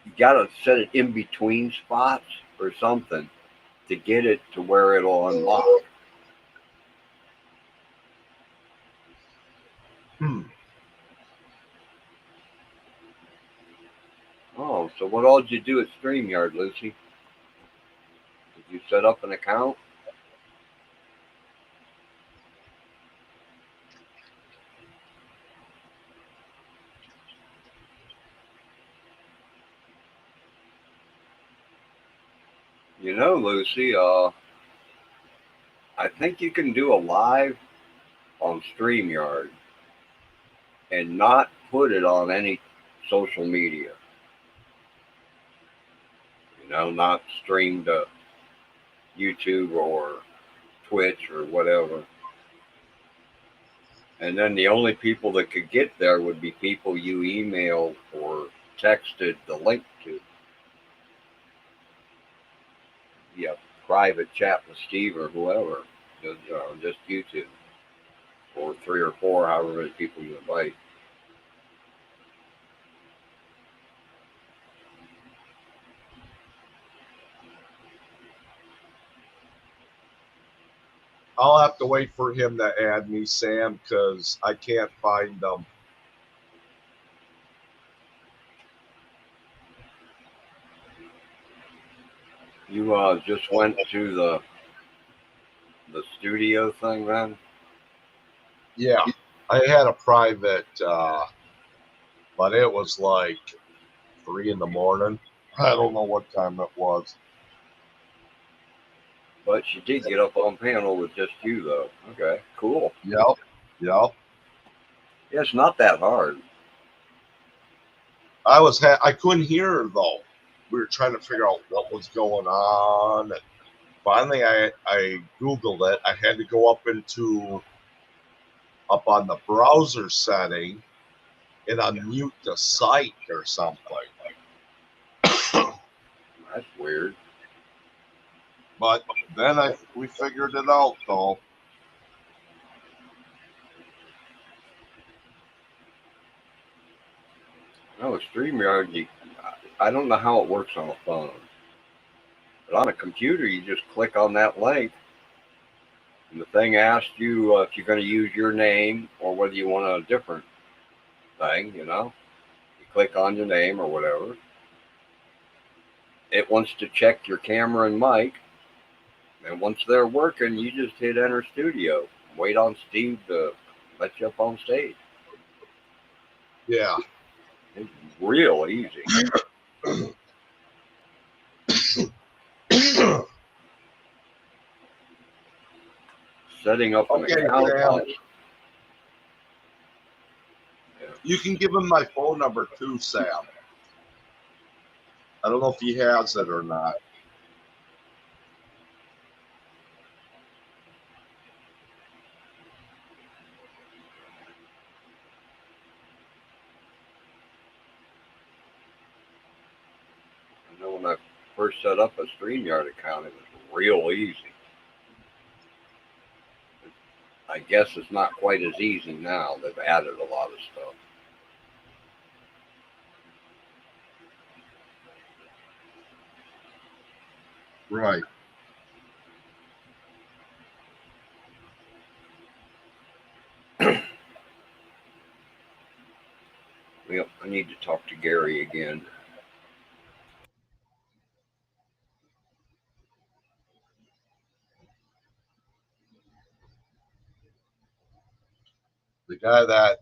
you got to set it in between spots or something to get it to where it'll unlock. Hmm. So what all did you do at StreamYard, Lucy? Did you set up an account? You know, Lucy, I think you can do a live on StreamYard and not put it on any social media. You know, not stream to YouTube or Twitch or whatever. And then the only people that could get there would be people you emailed or texted the link to. Yeah, private chat with Steve or whoever. Just YouTube. Or 3 or 4, however many people you invite. I'll have to wait for him to add me, Sam, because I can't find them. You just went to the studio thing then? Yeah, I had a private, but it was like 3 in the morning. I don't know what time it was. But you did get up on panel with just you, though. Okay, cool. Yep. Yeah, it's not that hard. I couldn't hear her though. We were trying to figure out what was going on. And finally, I Googled it. I had to go up on the browser setting and unmute the site or something. That's weird. But then we figured it out though. No, StreamYard, I don't know how it works on a phone. But on a computer, you just click on that link, and the thing asks you if you're going to use your name or whether you want a different thing, you know. You click on your name or whatever. It wants to check your camera and mic, and once they're working, you just hit Enter Studio. Wait on Steve to let you up on stage. Yeah. It's real easy. Setting up an account. You can give him my phone number too, Sam. I don't know if he has it or not. I know when I first set up a StreamYard account, it was real easy. I guess it's not quite as easy now. They've added a lot of stuff. Right. Yep, I need to talk to Gary again. The guy that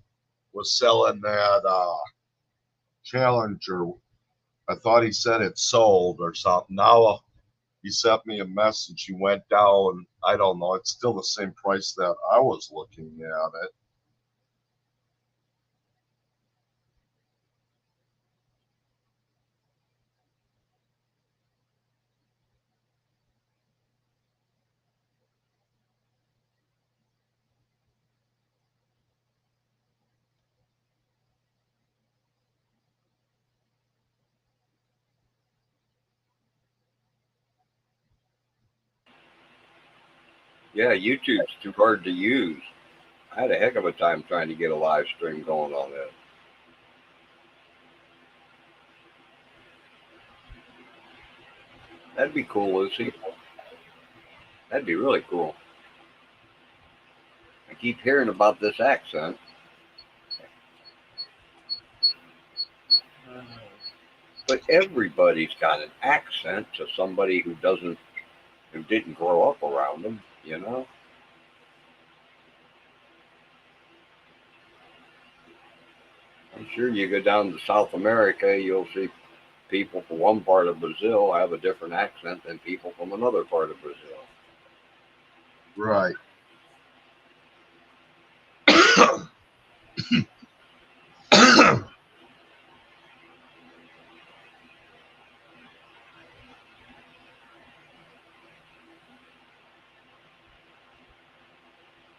was selling that Challenger, I thought he said it sold or something. Now he sent me a message. He went down. I don't know. It's still the same price that I was looking at it. Yeah, YouTube's too hard to use. I had a heck of a time trying to get a live stream going on it. That'd be cool, Lucy. That'd be really cool. I keep hearing about this accent. But everybody's got an accent to somebody who didn't grow up around them, you know? I'm sure you go down to South America, you'll see people from one part of Brazil have a different accent than people from another part of Brazil. Right.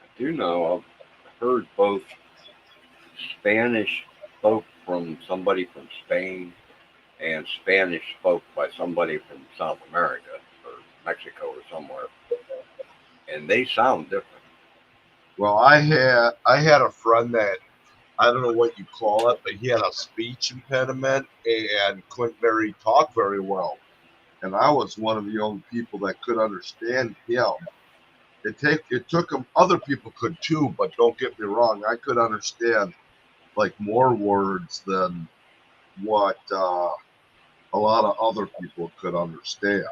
I do know I've heard both Spanish spoke from somebody from Spain and Spanish spoke by somebody from South America or Mexico or somewhere, and they sound different. Well, I had a friend that I don't know what you call it, but he had a speech impediment and couldn't talk very well. And I was one of the only people that could understand him. It took him. Other people could too, but don't get me wrong. I could understand like more words than what a lot of other people could understand.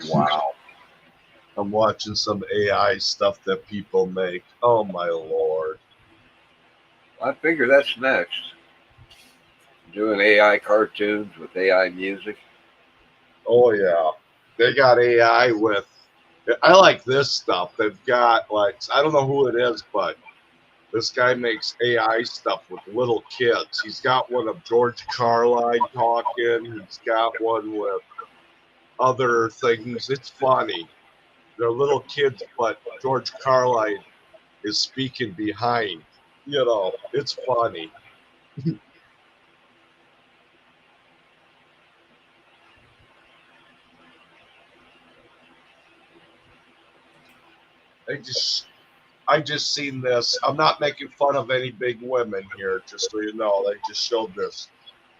Wow. I'm watching some AI stuff that people make. Oh my lord. I figure that's next. Doing AI cartoons with AI music. Oh yeah. They got AI with I like this stuff. They've got like I don't know who it is, but this guy makes AI stuff with little kids. He's got one of George Carlin talking. He's got one with other things. It's funny. They're little kids, but George Carlin is speaking behind. It's funny. I just I just seen this. I'm not making fun of any big women here, just so you know. They just showed this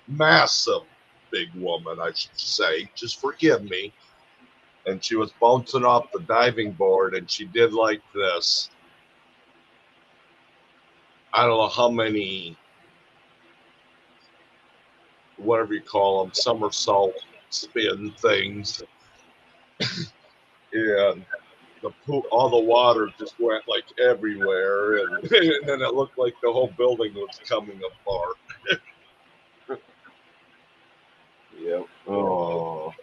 massive big woman, I should say. Just forgive me. And she was bouncing off the diving board, and she did like this. I don't know how many, whatever you call them, somersault spin things, and all the water just went like everywhere, and, and then it looked like the whole building was coming apart. Yep. Oh,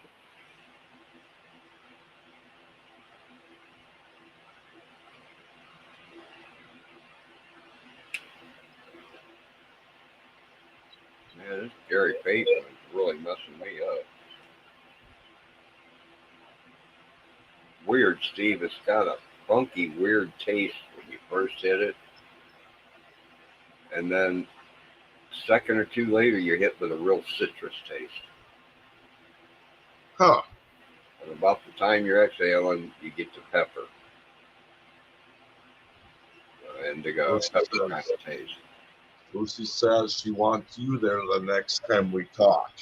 Man, this Gary Payton is really messing me up. Weird, Steve. It's got a funky, weird taste when you first hit it, and then second or two later, you're hit with a real citrus taste. huh. And about the time you're exhaling, you get the pepper, indigo Lucy pepper kind says, of taste. Lucy says she wants you there the next time we talk.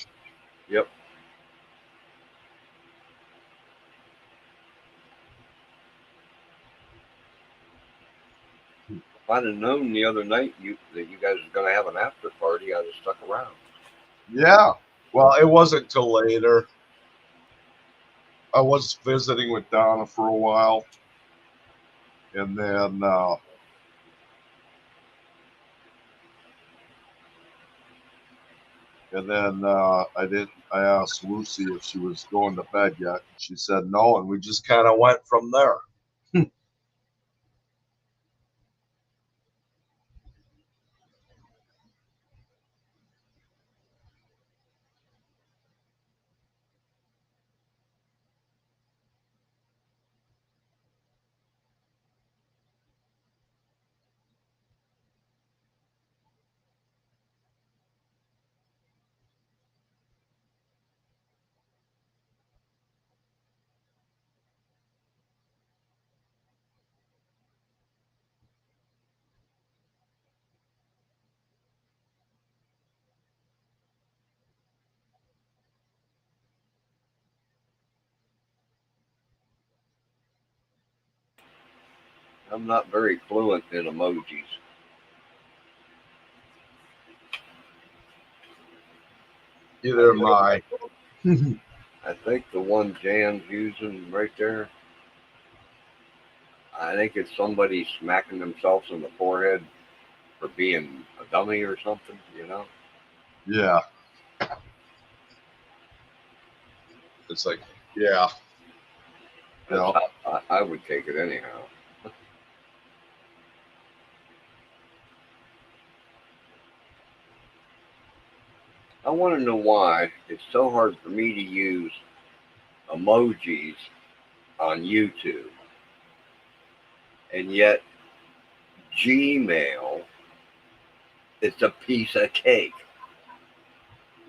Yep. If I'd have known the other night that you guys were going to have an after party, I'd have stuck around. Yeah. Well, it wasn't till later. I was visiting with Donna for a while, and then I didn't. I asked Lucy if she was going to bed yet. She said no, and we just kind of went from there. I'm not very fluent in emojis. Neither am I. I think the one Jan's using right there, I think it's somebody smacking themselves in the forehead for being a dummy or something, you know? Yeah. It's like, yeah. That's Yeah. how I would take it anyhow. I want to know why it's so hard for me to use emojis on YouTube, and yet Gmail is a piece of cake.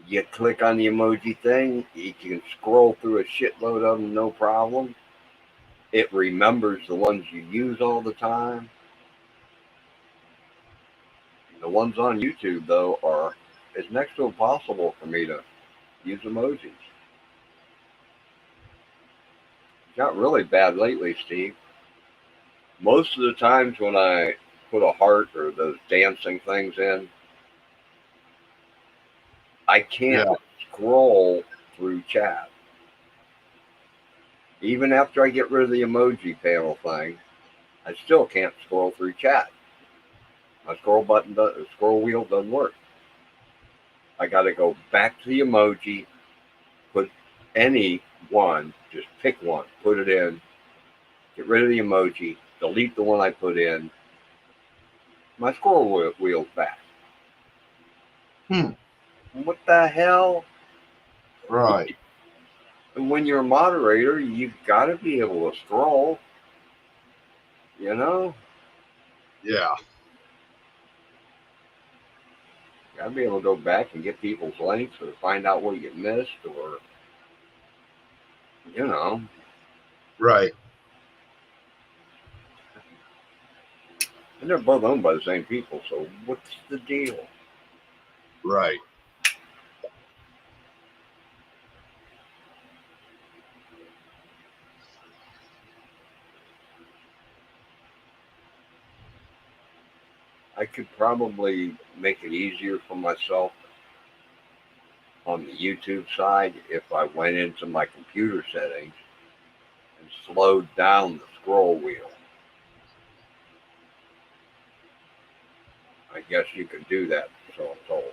You click on the emoji thing, you can scroll through a shitload of them, no problem. It remembers the ones you use all the time. The ones on YouTube, though, are it's next to impossible for me to use emojis. Got really bad lately, Steve. Most of the times when I put a heart or those dancing things in, I can't Yeah. scroll through chat. Even after I get rid of the emoji panel thing, I still can't scroll through chat. My scroll wheel doesn't work. I got to go back to the emoji, put any one, just pick one, put it in, get rid of the emoji, delete the one I put in. My wheel's back. Hmm. What the hell? Right. And when you're a moderator, you've got to be able to scroll, you know? Yeah. Got to be able to go back and get people's links or find out what you missed or, you know. Right. And they're both owned by the same people, so what's the deal? Right. I could probably make it easier for myself on the YouTube side if I went into my computer settings and slowed down the scroll wheel. I guess you could do that, so I'm told.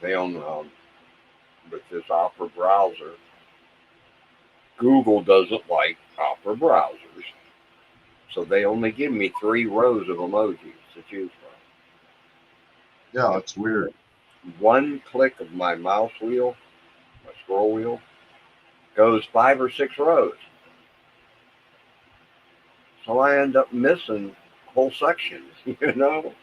They own with this Opera browser. Google doesn't like Opera browsers, so they only give me 3 rows of emojis to choose Yeah. from. It's weird. And one click of my mouse wheel, my scroll wheel, goes 5 or 6 rows. So I end up missing whole sections, you know?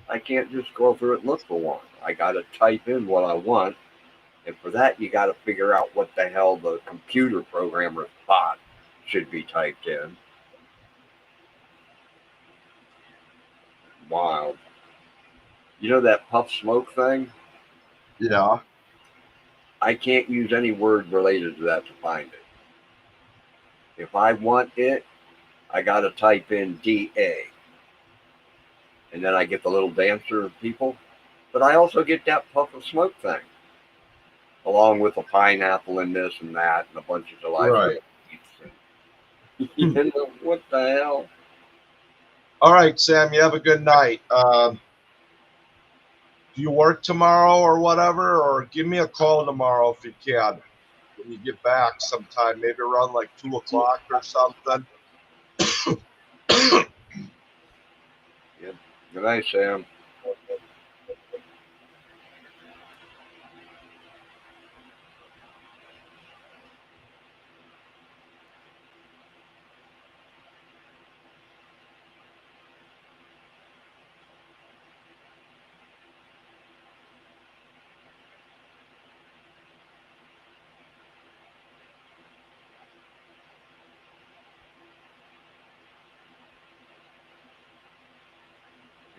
I can't just scroll through it and look for one. I got to type in what I want. And for that, you got to figure out what the hell the computer programmer thought should be typed in. Wild. You know that puff smoke thing? Yeah. I can't use any word related to that to find it. If I want it, I got to type in DA. And then I get the little dancer people. But I also get that puff of smoke thing, along with a pineapple and this and that, and a bunch of July 4th. Right. You know, what the hell? All right, Sam. You have a good night. Do you work tomorrow or whatever? Or give me a call tomorrow if you can. When you get back sometime, maybe around like 2 o'clock or something. Yeah. Good night, Sam.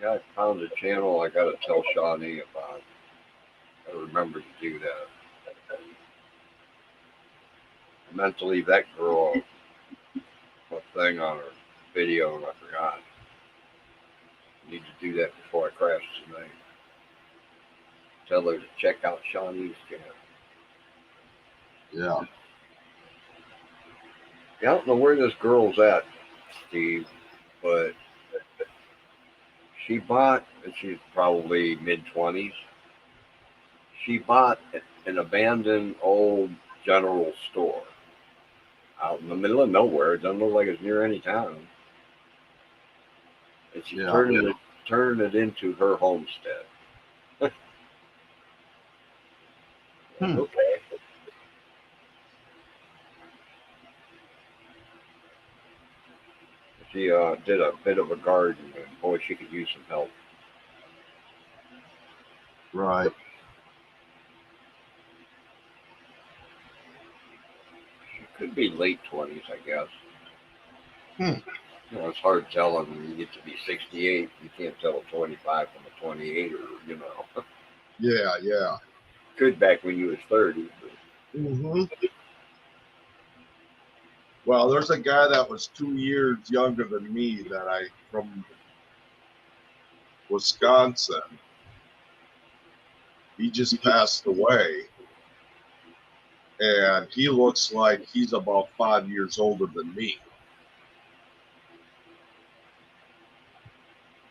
Yeah, I found a channel I got to tell Shawnee about. remember to do that. I meant to leave that girl a thing on her video and I forgot. I need to do that before I crash tonight. Tell her to check out Shawnee's channel. Yeah. I don't know where this girl's at, Steve, but she bought, and she's probably mid-20s, she bought an abandoned old general store out in the middle of nowhere. It doesn't look like it's near any town. And she's turning it into her homestead. Okay. She did a bit of a garden, and boy, she could use some help. Right. She could be late 20s, I guess. Hmm. You know, it's hard telling when you get to be 68. You can't tell a 25 from a 28, or you know. Yeah, yeah. Could back when you was 30. But Mm-hmm. Well, there's a guy that was 2 years younger than me from Wisconsin. He just passed away. And he looks like he's about 5 years older than me.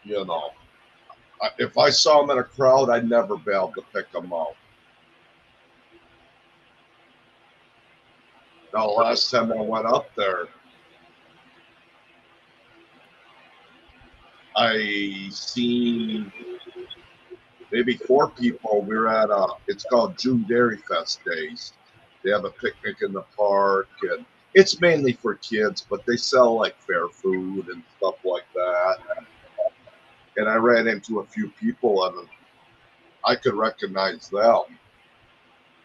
You know, if I saw him in a crowd, I'd never be able to pick him out. Now, last time I went up there, I seen maybe 4 people. We were at it's called June Dairy Fest Days. They have a picnic in the park, and it's mainly for kids, but they sell like fair food and stuff like that. And I ran into a few people, and I could recognize them.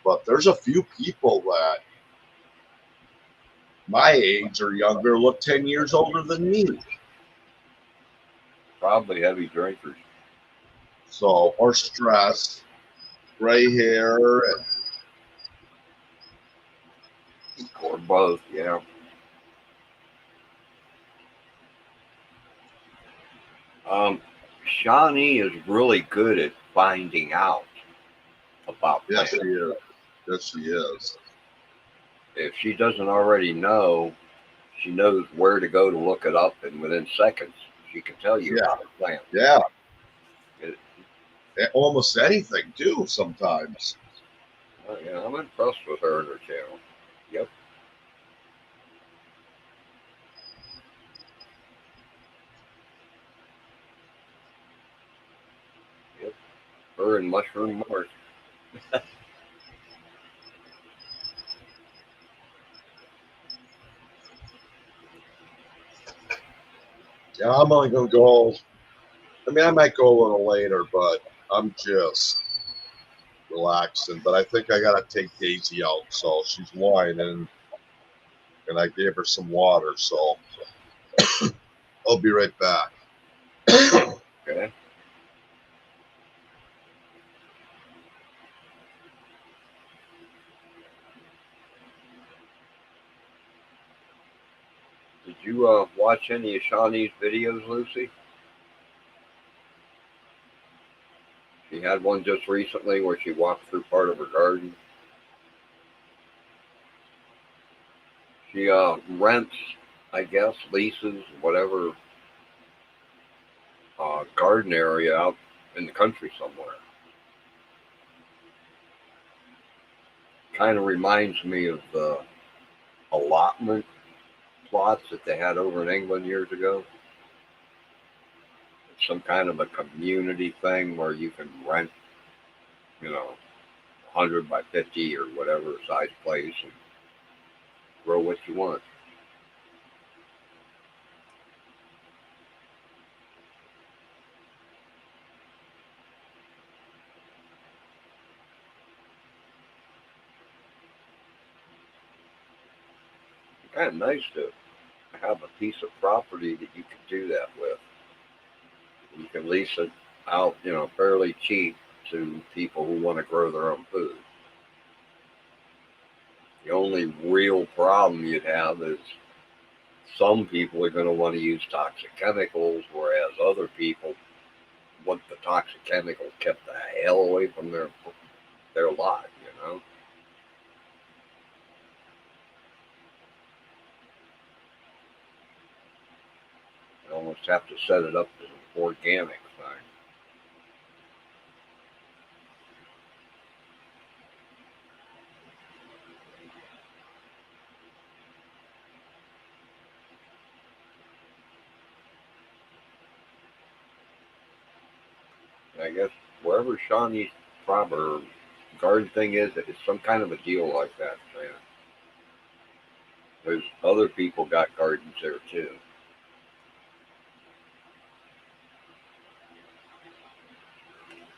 But there's a few people that my age or younger look 10 years older than me. probably heavy drinkers. So, or stress, gray hair, and Or both, yeah. Shawnee is really good at finding out about yes, plants. she is. Yes, she is. If she doesn't already know, she knows where to go to look it up, and within seconds, she can tell you about the plant. Yeah. It, Almost anything, too, sometimes. yeah, I'm impressed with her and her channel. Yep. Yep. Her and Mushroom Mars. Yeah, I'm only going to go. I mean, I might go a little later, but I'm just relaxing. But I think I got to take Daisy out. So she's whining, and I gave her some water. So I'll be right back. Okay. Did you watch any of Shawnee's videos, Lucy? She had one just recently where she walked through part of her garden. She rents, I guess, leases, whatever, garden area out in the country somewhere. Kind of reminds me of the allotment plots that they had over in England years ago. It's some kind of a community thing where you can rent, you know, 100 by 50 or whatever size place and grow what you want. Kind of nice to have a piece of property that you can do that with. You can lease it out, you know, fairly cheap to people who want to grow their own food. The only real problem you'd have is some people are going to want to use toxic chemicals, whereas other people want the toxic chemicals kept the hell away from their lot, you know. You almost have to set it up as an organic thing. I guess wherever Shawnee's proper garden thing is, it's some kind of a deal like that, man. There's other people got gardens there too.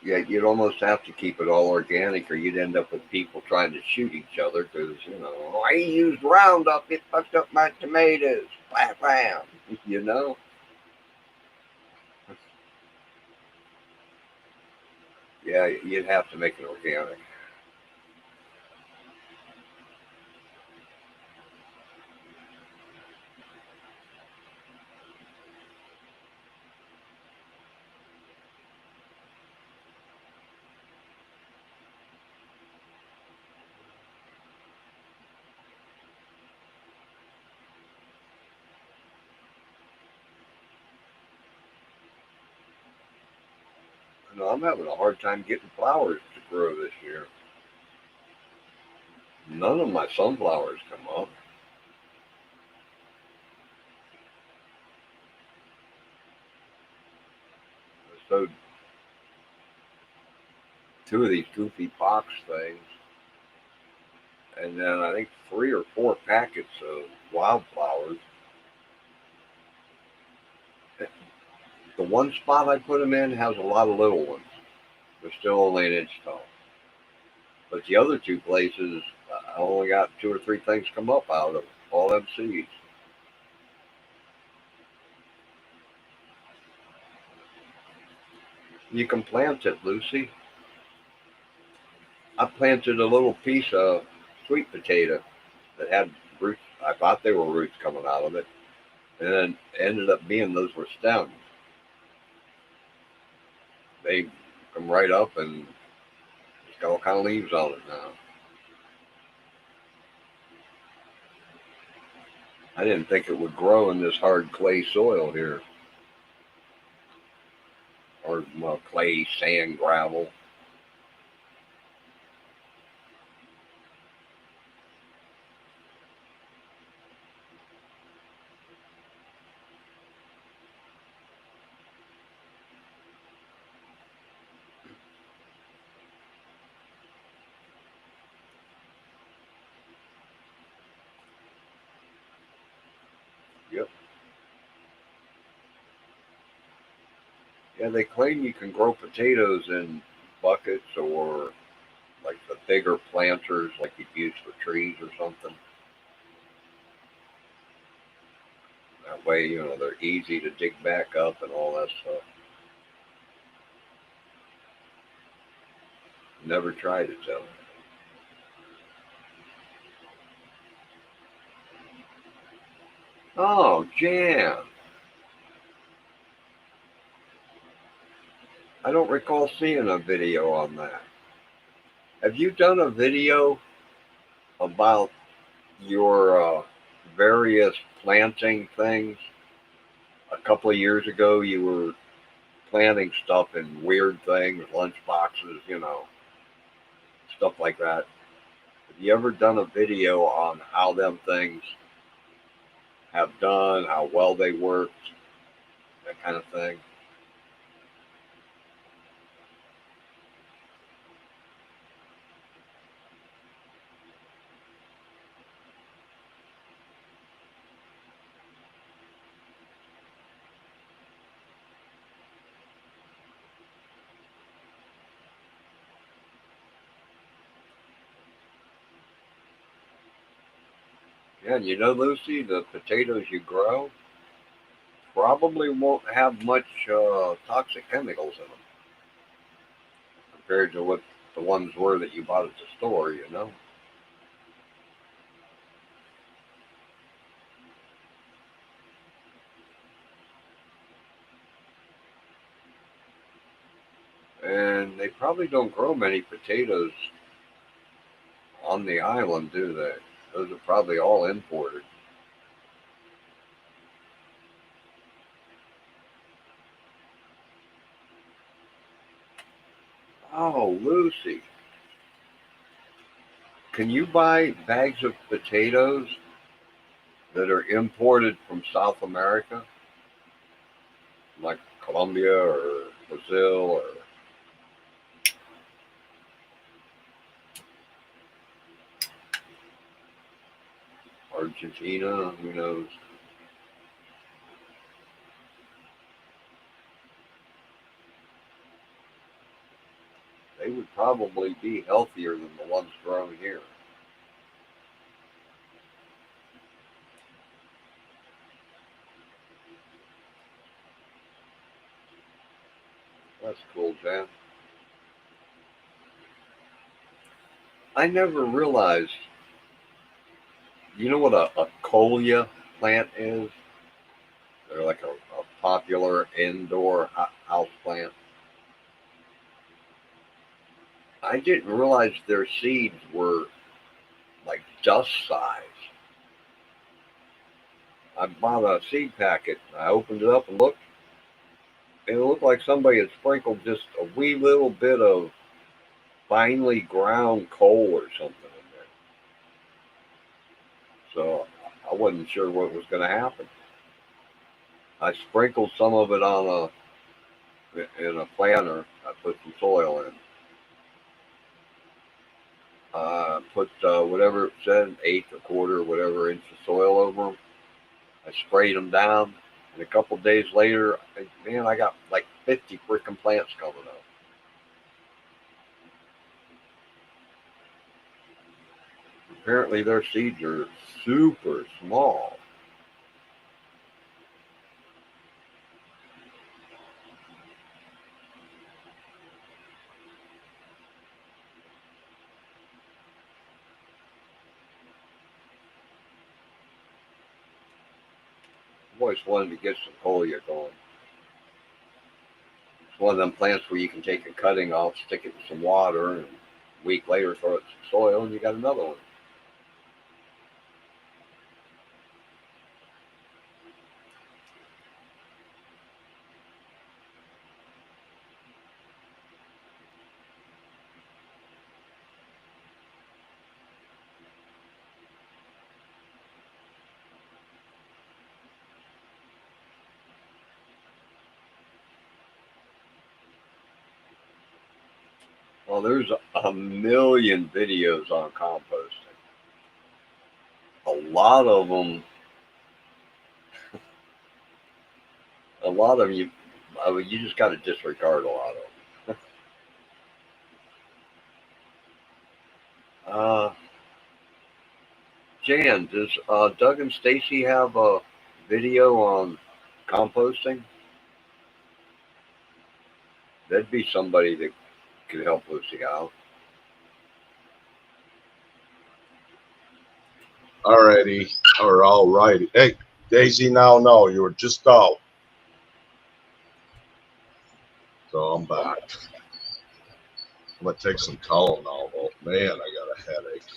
Yeah, you'd almost have to keep it all organic, or you'd end up with people trying to shoot each other because, you know, oh, I used Roundup, it fucked up my tomatoes. Blam, blam. You know? Yeah, you'd have to make it organic. You know, I'm having a hard time getting flowers to grow this year. None of my sunflowers come up. So two of these goofy box things, and then I think 3 or 4 packets of wildflowers. The one spot I put them in has a lot of little ones. They're still only an inch tall. But the other 2 places, I only got 2 or 3 things come up out of all them seeds. You can plant it, Lucy. I planted a little piece of sweet potato that had roots. I thought they were roots coming out of it, and then ended up being those were stems. They come right up and it's got all kind of leaves on it now. I didn't think it would grow in this hard clay soil here, or well, clay, sand, gravel. Yep. Yeah, they claim you can grow potatoes in buckets or like the bigger planters, like you'd use for trees or something. That way, you know, they're easy to dig back up and all that stuff. Never tried it though. Oh, jam. I don't recall seeing a video on that. Have you done a video about your various planting things? A couple of years ago, you were planting stuff in weird things, lunch boxes, you know, stuff like that. Have you ever done a video on how them things have done, how well they worked, that kind of thing? Yeah, and you know, Lucy, the potatoes you grow probably won't have much toxic chemicals in them compared to what the ones were that you bought at the store, you know. And they probably don't grow many potatoes on the island, do they? Those are probably all imported. Oh, Lucy, can you buy bags of potatoes that are imported from South America, like Colombia or Brazil or Argentina? Who knows? They would probably be healthier than the ones grown here. That's cool, Jan. I never realized. You know what a coleus plant is? They're like a popular indoor house plant. I didn't realize their seeds were like dust size. I bought a seed packet. I opened it up and looked. And it looked like somebody had sprinkled just a wee little bit of finely ground coal or something in there. So I wasn't sure what was going to happen. I sprinkled some of it on in a planter. I put some soil in. Put whatever it said, eighth or quarter, whatever inch of soil over them. I sprayed them down, and a couple of days later, man, I got like 50 freaking plants coming up. Apparently, their seeds are super small. I've always wanted to get some coleus going. It's one of them plants where you can take a cutting off, stick it in some water, and a week later throw it in some soil, and you got another one. Well, there's a million videos on composting. A lot of them, you, I mean, you just got to disregard a lot of them. Jan, does Doug and Stacy have a video on composting? That'd be somebody that could help Lucy out. Alrighty, or all righty. Hey, Daisy, now no, you were just out. So I'm back. I'm gonna take some Tylenol. Oh man, I got a headache.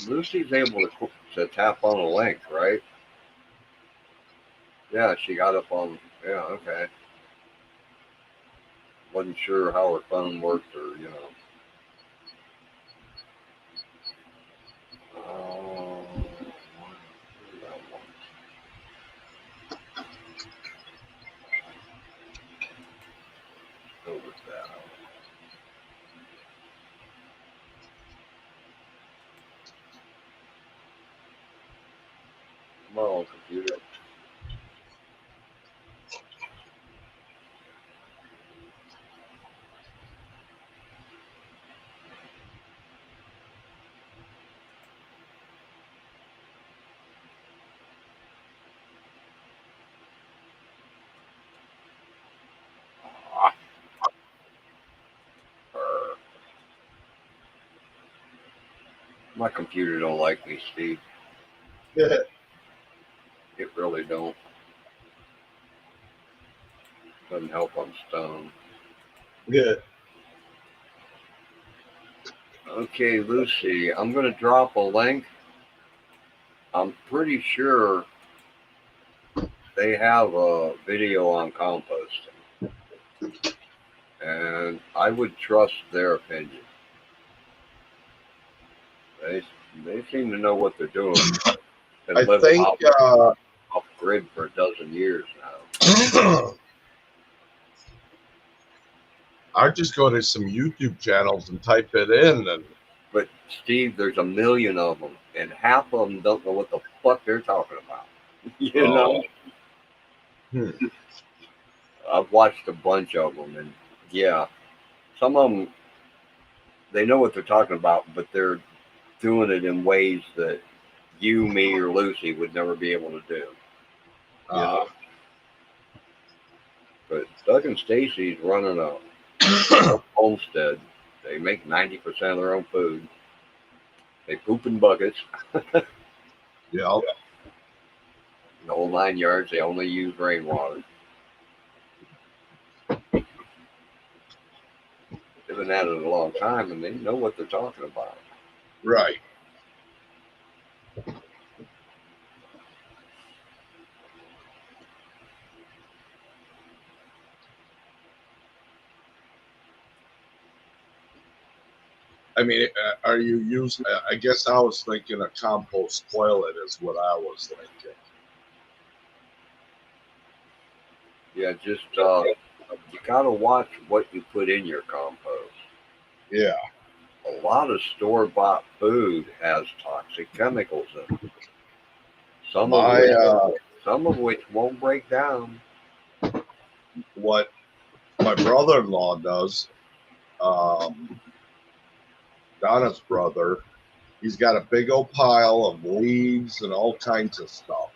Lucy's able to tap on a link, right? Yeah, she got up on. Yeah, okay. Wasn't sure how her phone worked, or you know. Go with that. Come on, computer. My computer don't like me, Steve. Yeah. It really don't. Doesn't help I'm stoned. Good. Okay, Lucy, I'm going to drop a link. I'm pretty sure they have a video on composting, and I would trust their opinion. They they seem to know what they're doing. I Been living think off grid for a dozen years now. I just go to some YouTube channels and type it in, and But Steve, there's a million of them, and half of them don't know what the fuck they're talking about. You know, hmm. I've watched a bunch of them, and yeah, some of them they know what they're talking about, but they're doing it in ways that you, me, or Lucy would never be able to do. You know, but Doug and Stacy's running a homestead. They make 90% of their own food. They poop in buckets. Yeah. The whole 9 yards. They only use rainwater. They've been at it a long time, and they know what they're talking about. Right. I mean, are you using? I guess I was thinking a compost toilet is what I was thinking. Yeah, just you gotta watch what you put in your compost. Yeah. A lot of store-bought food has toxic chemicals in it. Some of My which, some of which won't break down. what my brother-in-law does, um, Donna's brother, he's got a big old pile of leaves and all kinds of stuff.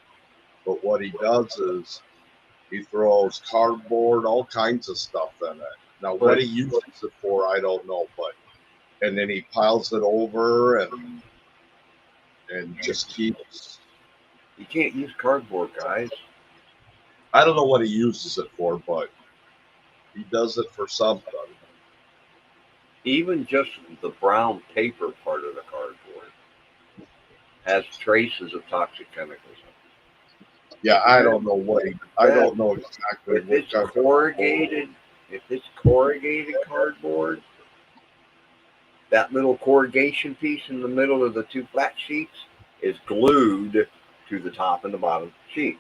But what he does is he throws cardboard, all kinds of stuff in it. Now, what he uses it for, I don't know, but and then he piles it over and just keeps. You can't use cardboard, guys. I don't know what he uses it for, but he does it for something. Even just the brown paper part of the cardboard has traces of toxic chemicals. Yeah, I don't know what he. I don't know exactly If what it's kind of corrugated, if it's corrugated cardboard, that little corrugation piece in the middle of the two flat sheets is glued to the top and the bottom sheet.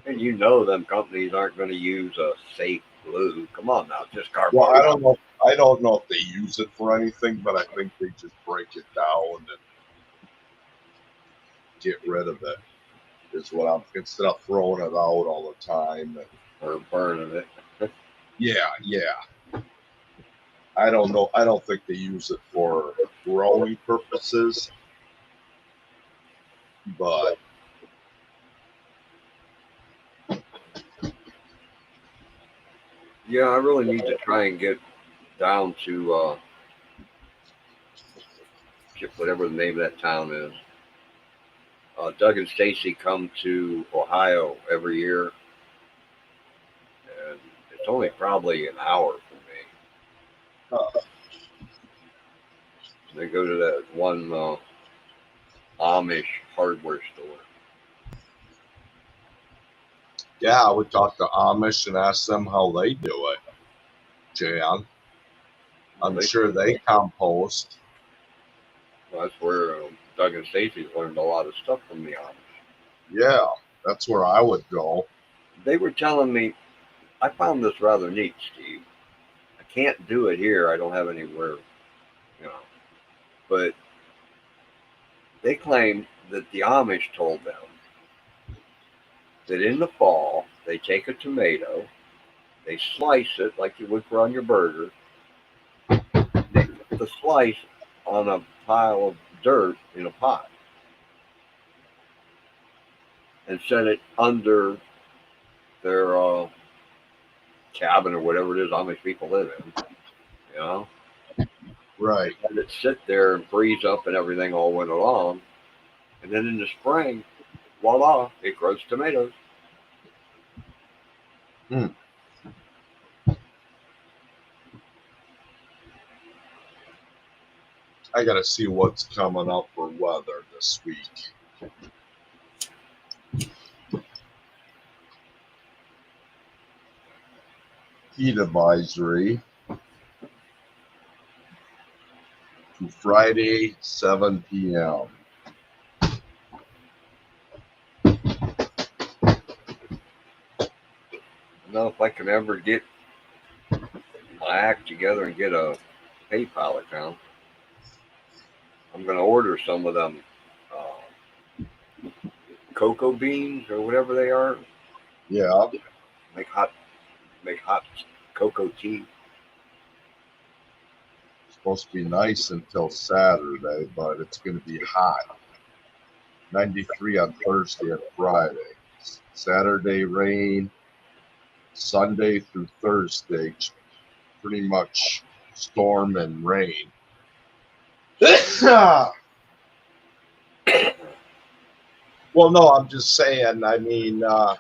And you know them companies aren't going to use a safe glue. Come on now, just Well, cardboard. I don't know. I don't know if they use it for anything, but I think they just break it down and get rid of it. Is what I'm instead of throwing it out all the time. And, Or burning it. yeah. I don't know. I don't think they use it for growing purposes, but Yeah, I really need to try and get down to whatever the name of that town is. Doug and Stacy come to Ohio every year, and it's only probably an hour from me. uh, They go to that one Amish hardware store. yeah, I would talk to Amish and ask them how they do it. Jan, I'm sure they compost. Well, that's where Doug and Stacy learned a lot of stuff from the Amish. Yeah, that's where I would go. They were telling me, I found this rather neat, Steve. I can't do it here. I don't have anywhere, you know. But they claimed that the Amish told them that in the fall they take a tomato, they slice it like you would for on your burger. They put the slice on a pile of dirt in a pot and set it under their cabin or whatever it is Amish people live in. You know, Right. Let it sit there and freeze up and everything all winter long. And then in the spring, voila, it grows tomatoes. Hmm. I got to see what's coming up for weather this week. Heat advisory to Friday, 7 p.m. Now, if I can ever get my act together and get a PayPal account, I'm going to order some of them cocoa beans or whatever they are. Yeah, Make hot, make hot cocoa tea. it's supposed to be nice until Saturday, but it's going to be hot. 93 on Thursday and Friday. Saturday rain. Sunday through Thursday, pretty much storm and rain. Well, no, I'm just saying. I mean, I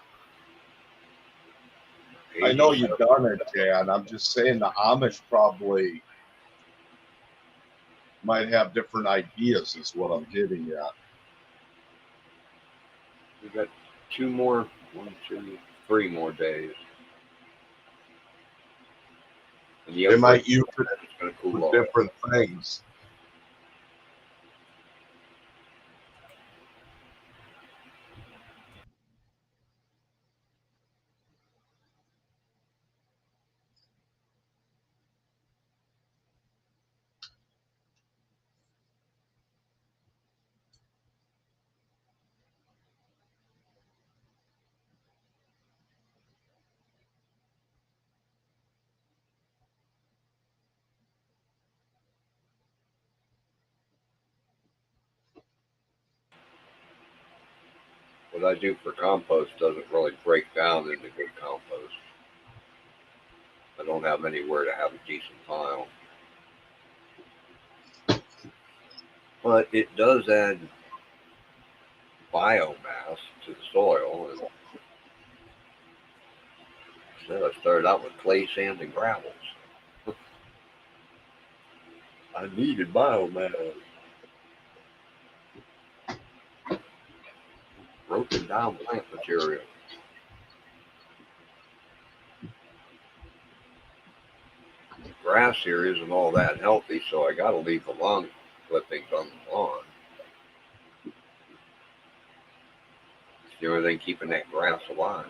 know you've done it, Jan. I'm just saying the Amish probably might have different ideas, is what I'm getting at. We got two more, 3 more days. And the They might use it it's going to cool for off. different things. What I do for compost doesn't really break down into good compost. I don't have anywhere to have a decent pile. But it does add biomass to the soil. And instead, I started out with clay, sand, and gravels. I needed biomass. Broken down plant material. The grass here isn't all that healthy, so I got to leave the lawn clippings on the lawn. It's the only thing keeping that grass alive.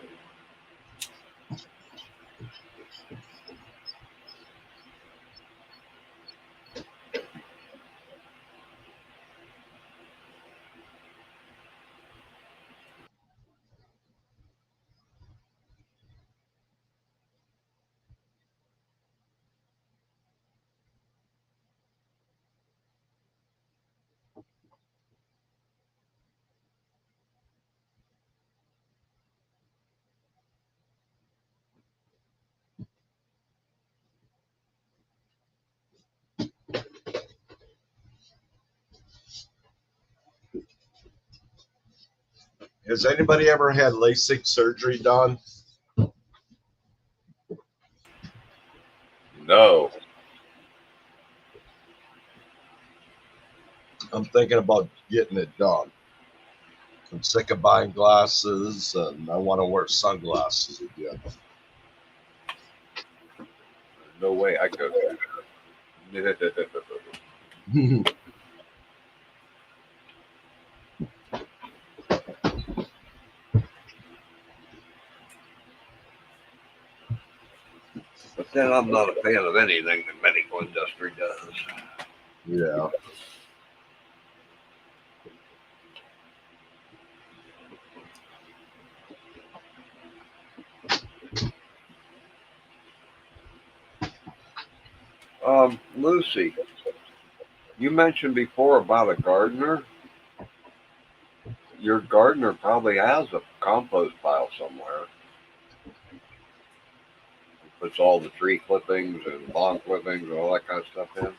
Has anybody ever had LASIK surgery done? No. I'm thinking about getting it done. I'm sick of buying glasses and I want to wear sunglasses again. No way I go through that. But then I'm not a fan of anything the medical industry does. Yeah. Lucy, you mentioned before about a gardener. Your gardener probably has a compost pile somewhere. Puts all the tree clippings and lawn clippings and all that kind of stuff in.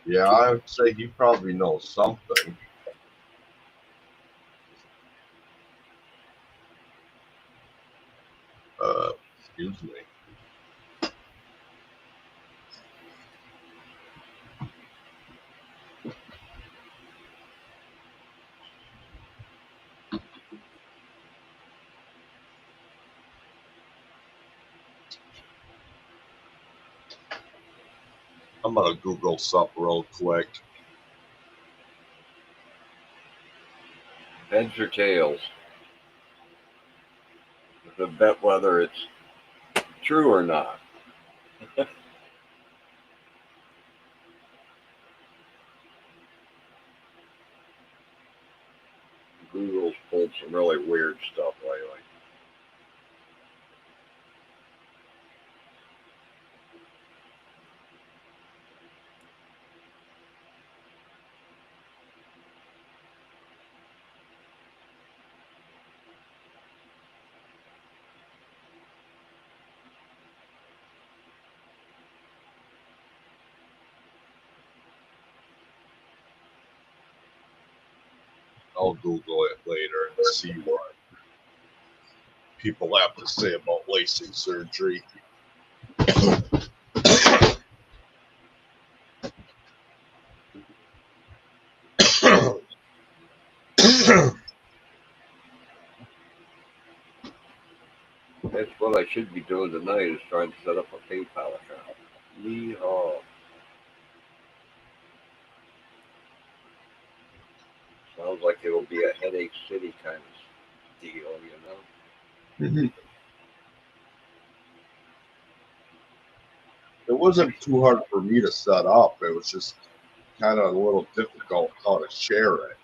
Yeah, I would say he probably knows something. Excuse me. I'm gonna Google something real quick. Heads or tails? To bet whether it's true or not. Google's pulled some really weird stuff lately. I'll Google it later and see what people have to say about LASIK surgery. That's what I should be doing tonight is trying to set up a PayPal account. Yeehaw. Sounds like it'll be a headache city kind of deal, It wasn't too hard for me to set up. It was just kind of a little difficult how to share it.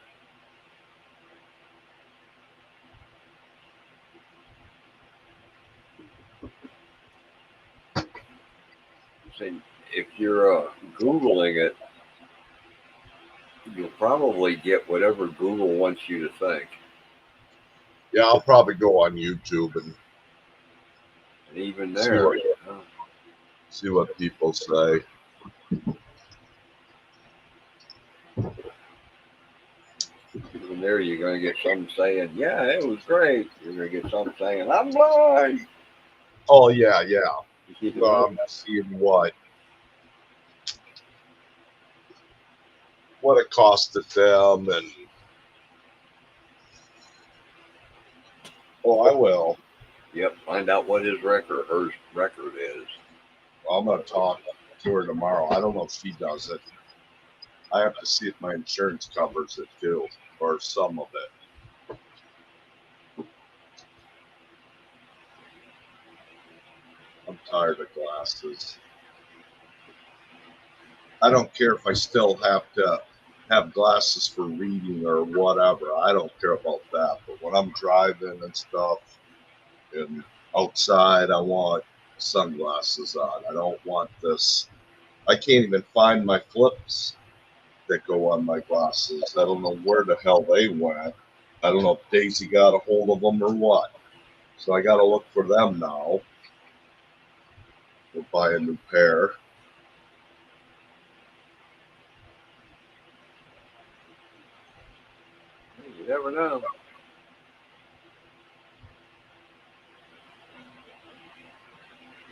So if you're Googling it, you'll probably get whatever Google wants you to think. Yeah, I'll probably go on YouTube and And even see there, see what people say. even there, you're going to get some saying, yeah, it was great. You're going to get some saying, I'm blind. Oh yeah, yeah. You know? Seeing what it costed them, and I will. Yep, find out what his record, her record is. I'm gonna talk to her tomorrow. I don't know if she does it. I have to see if my insurance covers it too, or some of it. I'm tired of glasses. I don't care if I still have to have glasses for reading or whatever. I don't care about that. But when I'm driving and stuff and outside, I want sunglasses on. I don't want this. I can't even find my flips that go on my glasses. I don't know where the hell they went. I don't know if Daisy got a hold of them or what. So I got to look for them now. We'll buy a new pair. You never know.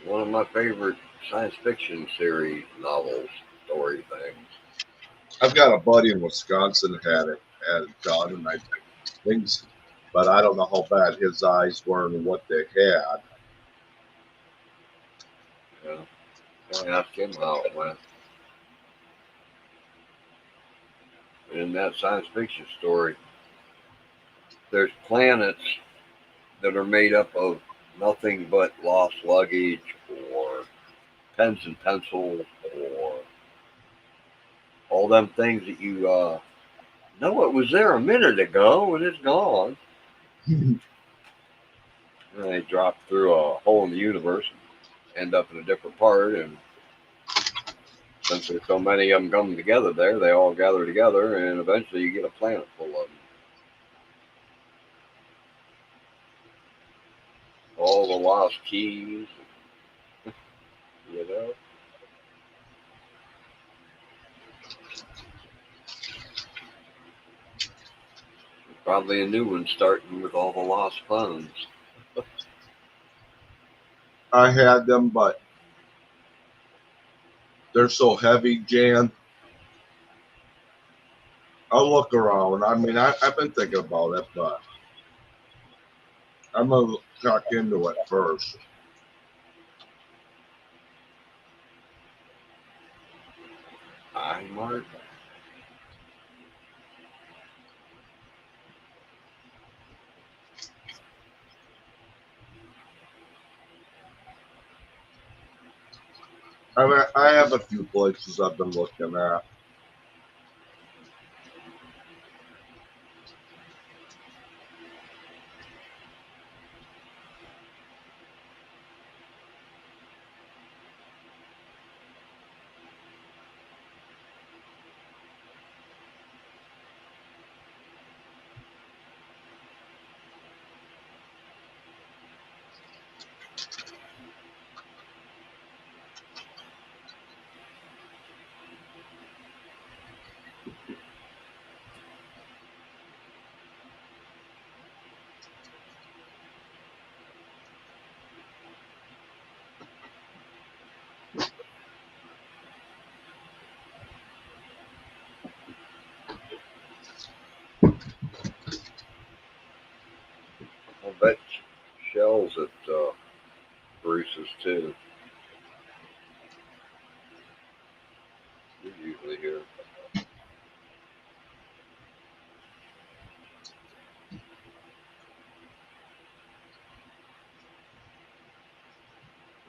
One of my favorite science fiction series novels, story things. I've got a buddy in Wisconsin had it done, and I think, but I don't know how bad his eyes were and what they had. Yeah. I asked him how it went. In that science fiction story, there's planets that are made up of nothing but lost luggage or pens and pencils or all them things that you know it was there a minute ago and it's gone. And they drop through a hole in the universe and end up in a different part. And since there's so many of them coming together there, they all gather together and eventually you get a planet full of them. All the lost keys, you know. Probably a new one starting with all the lost phones. I had them, but they're so heavy, Jan. I'll look around. I mean, I've been thinking about it, but I'm gonna check into it first. iMart. I have a few places I've been looking at. I bet Shell's at Bruce's too. He's usually here.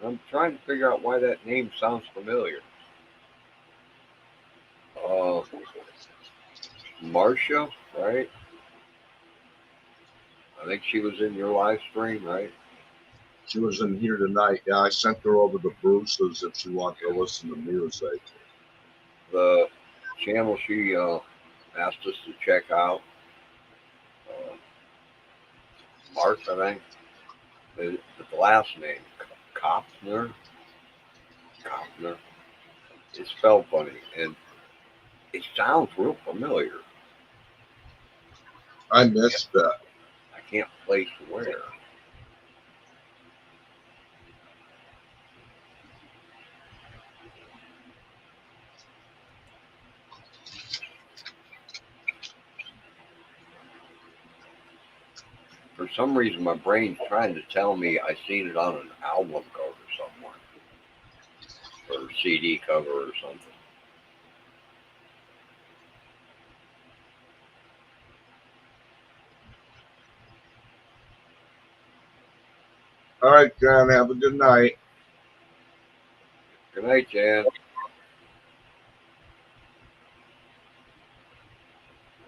I'm trying to figure out why that name sounds familiar. Uh, Marcia, right? I think she was in your live stream, right? She was in here tonight. Yeah, I sent her over to Bruce's if she wanted to listen to music. The channel she asked us to check out, uh, Mark, I think, the last name, Kopner. Kopner. It's spelled funny, and it sounds real familiar. I missed that. I can't place where. For some reason, my brain's trying to tell me I seen it on an album cover somewhere, or CD cover or something. All right, Jan, have a good night. Good night, Jan.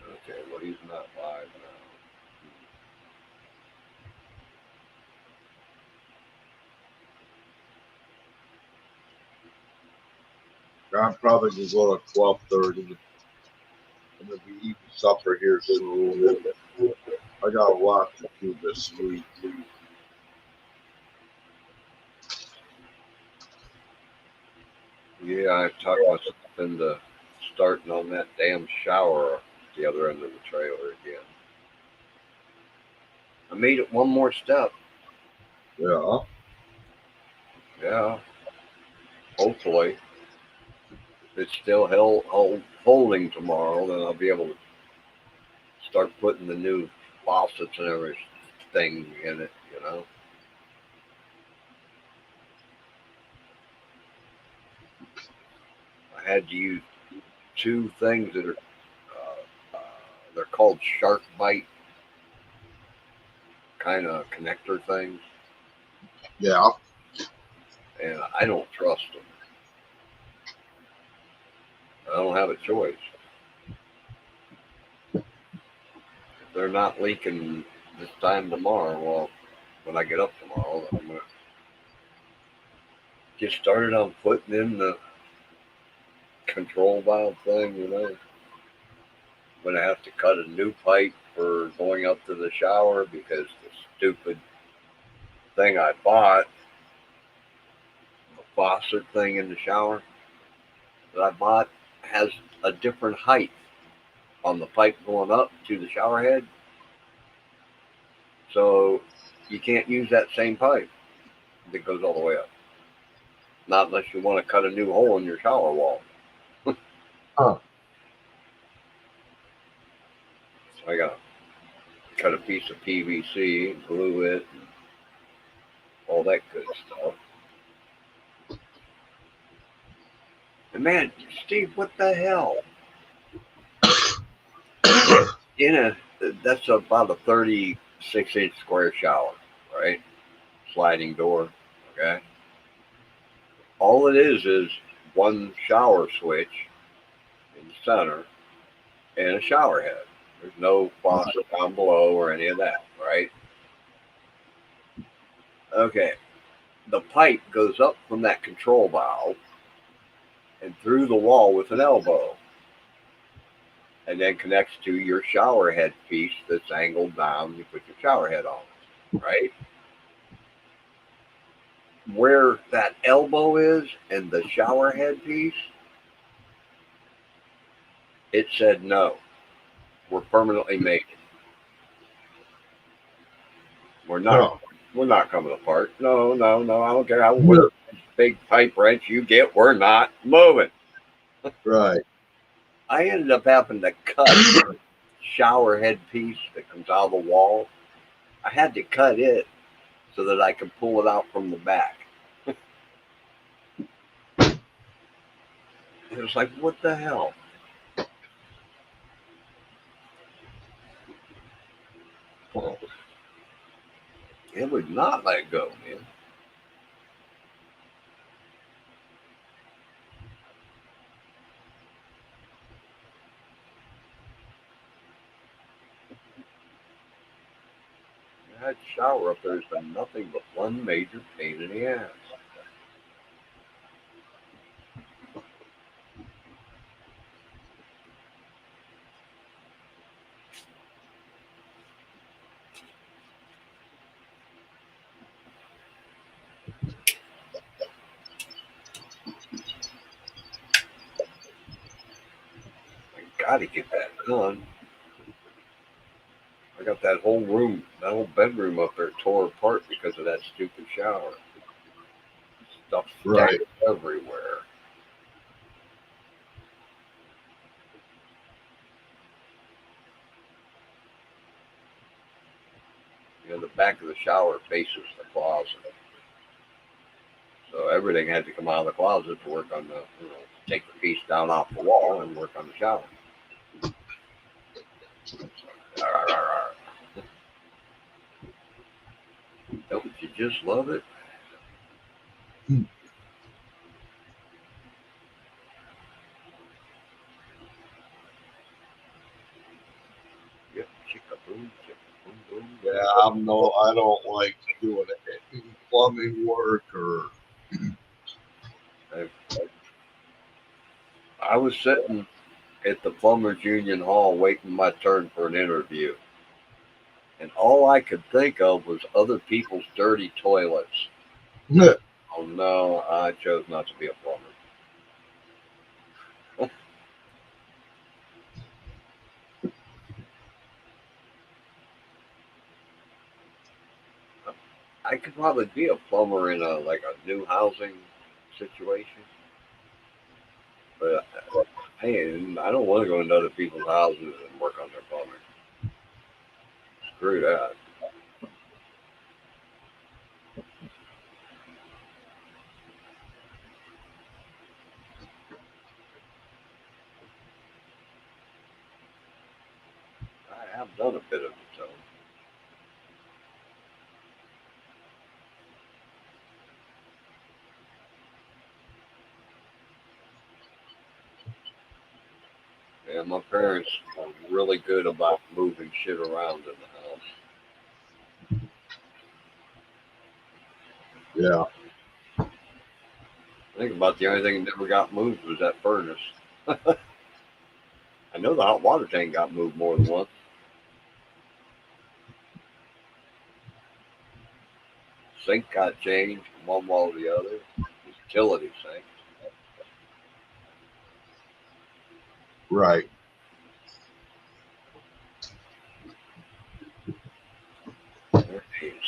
Okay, well, he's not live I'm probably gonna go to 12:30. I'm gonna be eating supper here soon. I got a lot to do this week. now. Yeah, I talked myself into starting on that damn shower at the other end of the trailer again. I made it one more step. Yeah. Yeah, hopefully. If it's still holding tomorrow, then I'll be able to start putting the new faucets and everything in it, you know. I had to use two things that are, they're called shark bite kind of connector things, Yeah. and I don't trust them. I don't have a choice. If they're not leaking this time tomorrow, well, when I get up tomorrow, I'm going to get started on putting in the control valve thing, you know. I'm going to have to cut a new pipe for going up to the shower because the stupid thing I bought, the faucet thing in the shower that I bought, has a different height on the pipe going up to the shower head So you can't use that same pipe that goes all the way up. Not unless you want to cut a new hole in your shower wall. Huh. So I got to cut a piece of PVC, glue it, and all that good stuff. And man, Steve, what the hell? In a That's about a 36-inch square shower, right? Sliding door. Okay. All it is one shower switch in the center and a shower head. There's no faucet down below or any of that, right? Okay. The pipe goes up from that control valve and through the wall with an elbow, and then connects to your shower head piece that's angled down. You put your shower head on, right? Where that elbow is and the shower head piece, it said no. We're permanently mated. We're not. Huh. We're not coming apart. No. I don't care how what big pipe wrench you get. We're not moving. Right. I ended up having to cut the shower head piece that comes out of the wall. I had to cut it so that I could pull it out from the back. It was like, what the hell? Huh. It would not let go, man. That shower up there has been nothing but one major pain in the ass. I gotta get that done. I got that whole room, that whole bedroom up there tore apart because of that stupid shower. Stuff Right. scattered everywhere. The back of the shower faces the closet. So everything had to come out of the closet to work on take the piece down off the wall and work on the shower. Don't you just love it? Yep, chicka boom, boom. Yeah, I don't like doing any plumbing work or. I was sitting at the Plumbers Union Hall waiting my turn for an interview. And all I could think of was other people's dirty toilets. Oh no, I chose not to be a plumber. I could probably be a plumber in a new housing situation, but hey, I don't want to go into other people's houses and work on their plumbing. Screw that. I have done a bit of it, so yeah, my parents were really good about moving shit around in the house. Yeah. I think about the only thing that never got moved was that furnace. I know the hot water tank got moved more than once. Sink got changed from one wall to the other. Utility sink. Right.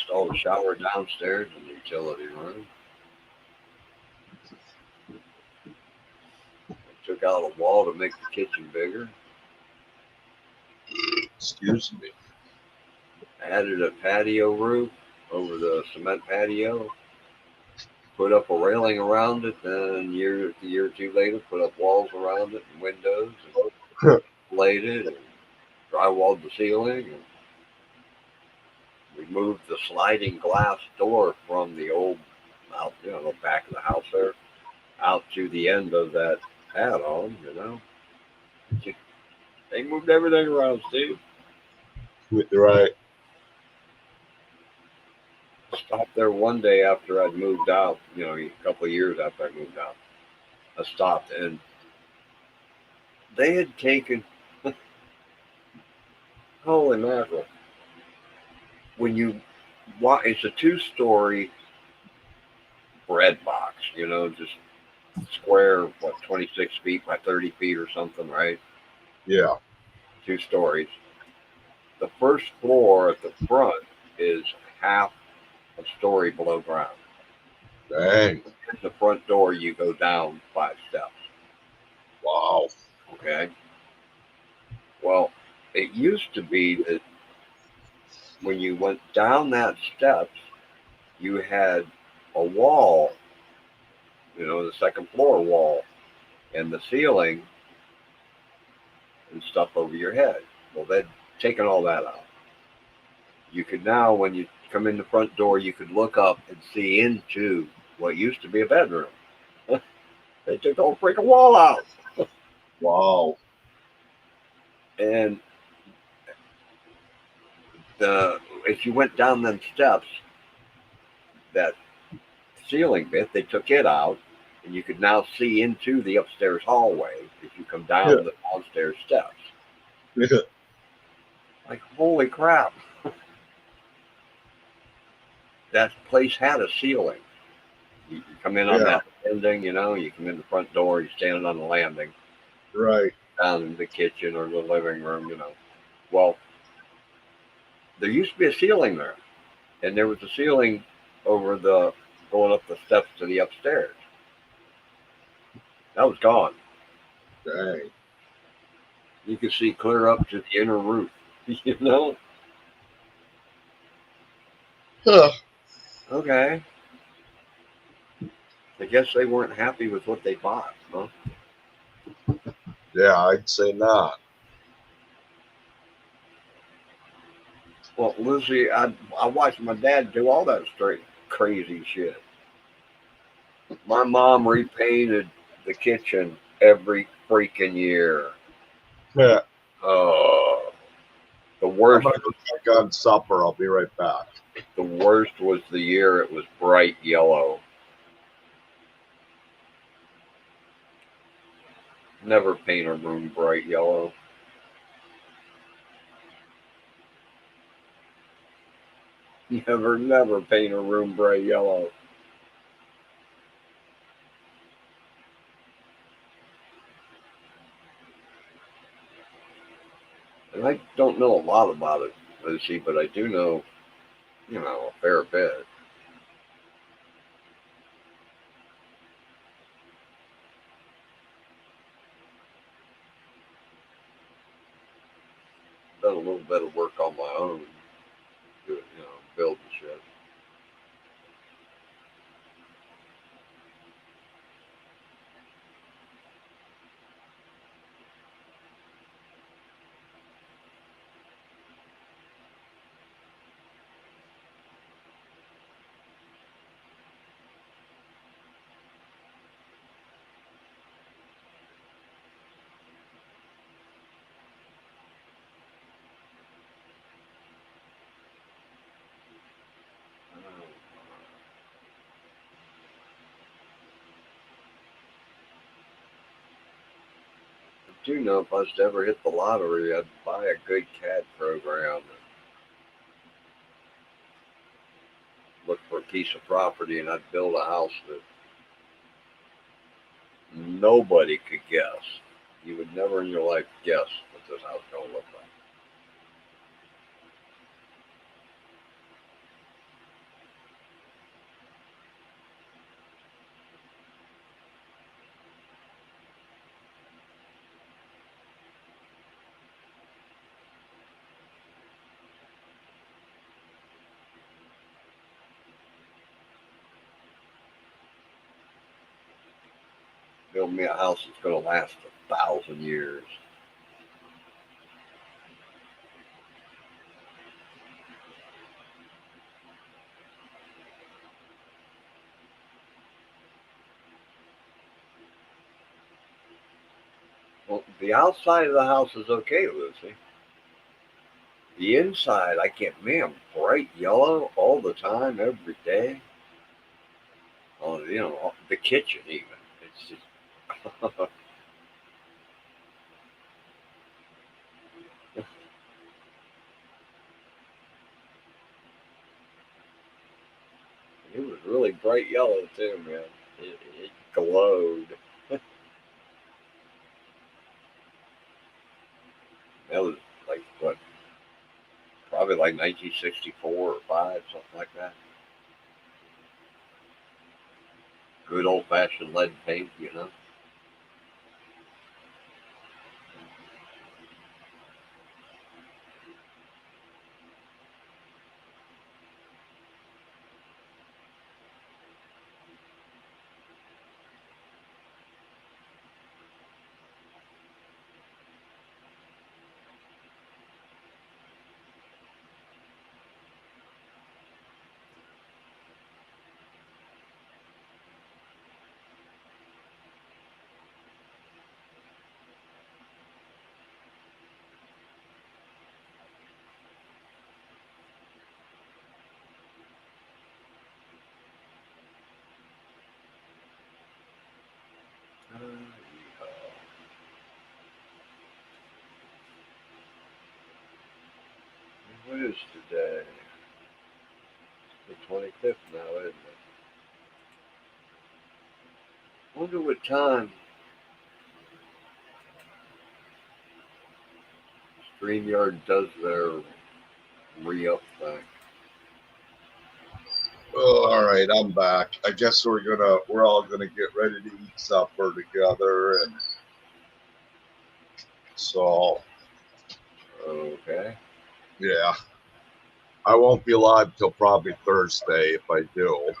installed a shower downstairs in the utility room. Took out a wall to make the kitchen bigger. Excuse me. Added a patio roof over the cement patio. Put up a railing around it. Then a year or two later, put up walls around it and windows. And laid it and drywalled the ceiling. And we moved the sliding glass door from the old, out, the back of the house there, out to the end of that add-on. They moved everything around, Steve. Right. Stopped there one day after I'd moved out, a couple of years after I moved out. I stopped and they had taken, holy mackerel, when you walk, it's a 2-story bread box, just square, 26 feet by 30 feet or something, right? Yeah. 2 stories. The first floor at the front is half a story below ground. Dang. At the front door, you go down 5 steps. Wow. Okay. Well, it used to be that when you went down that steps, you had a wall, the second floor wall, and the ceiling and stuff over your head. Well, they'd taken all that out. You could now, when you come in the front door, you could look up and see into what used to be a bedroom. They took the whole freaking wall out. Wow. And if you went down them steps, that ceiling bit, they took it out, and you could now see into the upstairs hallway if you come down the downstairs steps. Yeah. Like, holy crap. That place had a ceiling. You come in on that landing, you come in the front door, you're standing on the landing. Right. Down in the kitchen or the living room, Well, there used to be a ceiling there. And there was a ceiling over going up the steps to the upstairs. That was gone. Dang. You could see clear up to the inner roof, Huh. Okay. I guess they weren't happy with what they bought, huh? Yeah, I'd say not. Well, Lucy, I watched my dad do all that straight crazy shit. My mom repainted the kitchen every freaking year. Yeah. Oh, the I'm worst. gonna go check on supper. I'll be right back. The worst was the year it was bright yellow. Never paint a room bright yellow. Never paint a room bright yellow. And I don't know a lot about it, Lucy, but I do know, a fair bit. Done a little bit of work on my own, building shit. I do know if I was to ever hit the lottery, I'd buy a good CAD program and look for a piece of property, and I'd build a house that nobody could guess. You would never in your life guess what this house is going to look like. build me a house that's going to last 1,000 years. Well, the outside of the house is okay, Lucy. The inside, I can't, man, bright yellow all the time, every day. Oh, you know, the kitchen even. It's just. It was really bright yellow too, man. It glowed. That was like what, probably like 1964 or five, something like that. Good old fashioned lead paint, you know. What is today? The 25th now, isn't it? Wonder what time StreamYard does their re-up thing. Oh, all right, I'm back. I guess we're all gonna get ready to eat supper together, and so Okay. yeah, I won't be live till probably Thursday if I do.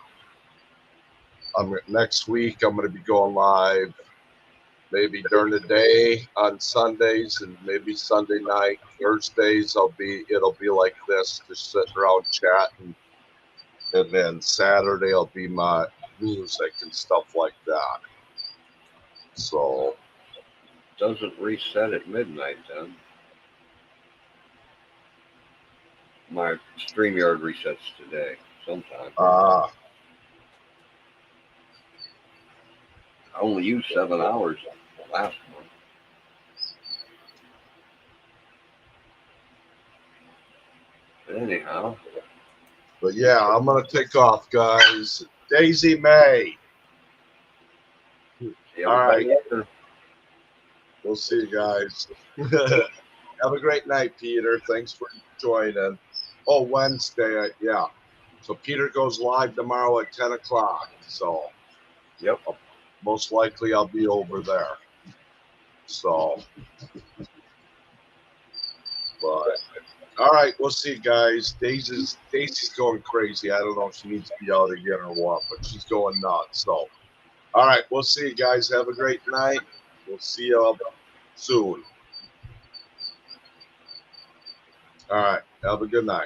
Next week. I'm gonna be going live maybe during the day on Sundays and maybe Sunday night. Thursdays it'll be like this, just sitting around chatting, and then Saturday will be my music and stuff like that. So Doesn't reset at midnight then. My StreamYard resets today, sometime. ah. I only used 7 hours last month. But anyhow. But yeah, I'm gonna take off, guys. Daisy May. All right. We'll see you guys. Have a great night, Peter. Thanks for joining. Oh, Wednesday. Yeah. So Peter goes live tomorrow at 10 o'clock. So Yep. Most likely I'll be over there. So, but all right, we'll see, guys. Daisy's going crazy. I don't know if she needs to be out again or what, but she's going nuts. So, all right, we'll see you guys. Have a great night. We'll see you soon. All right, have a good night.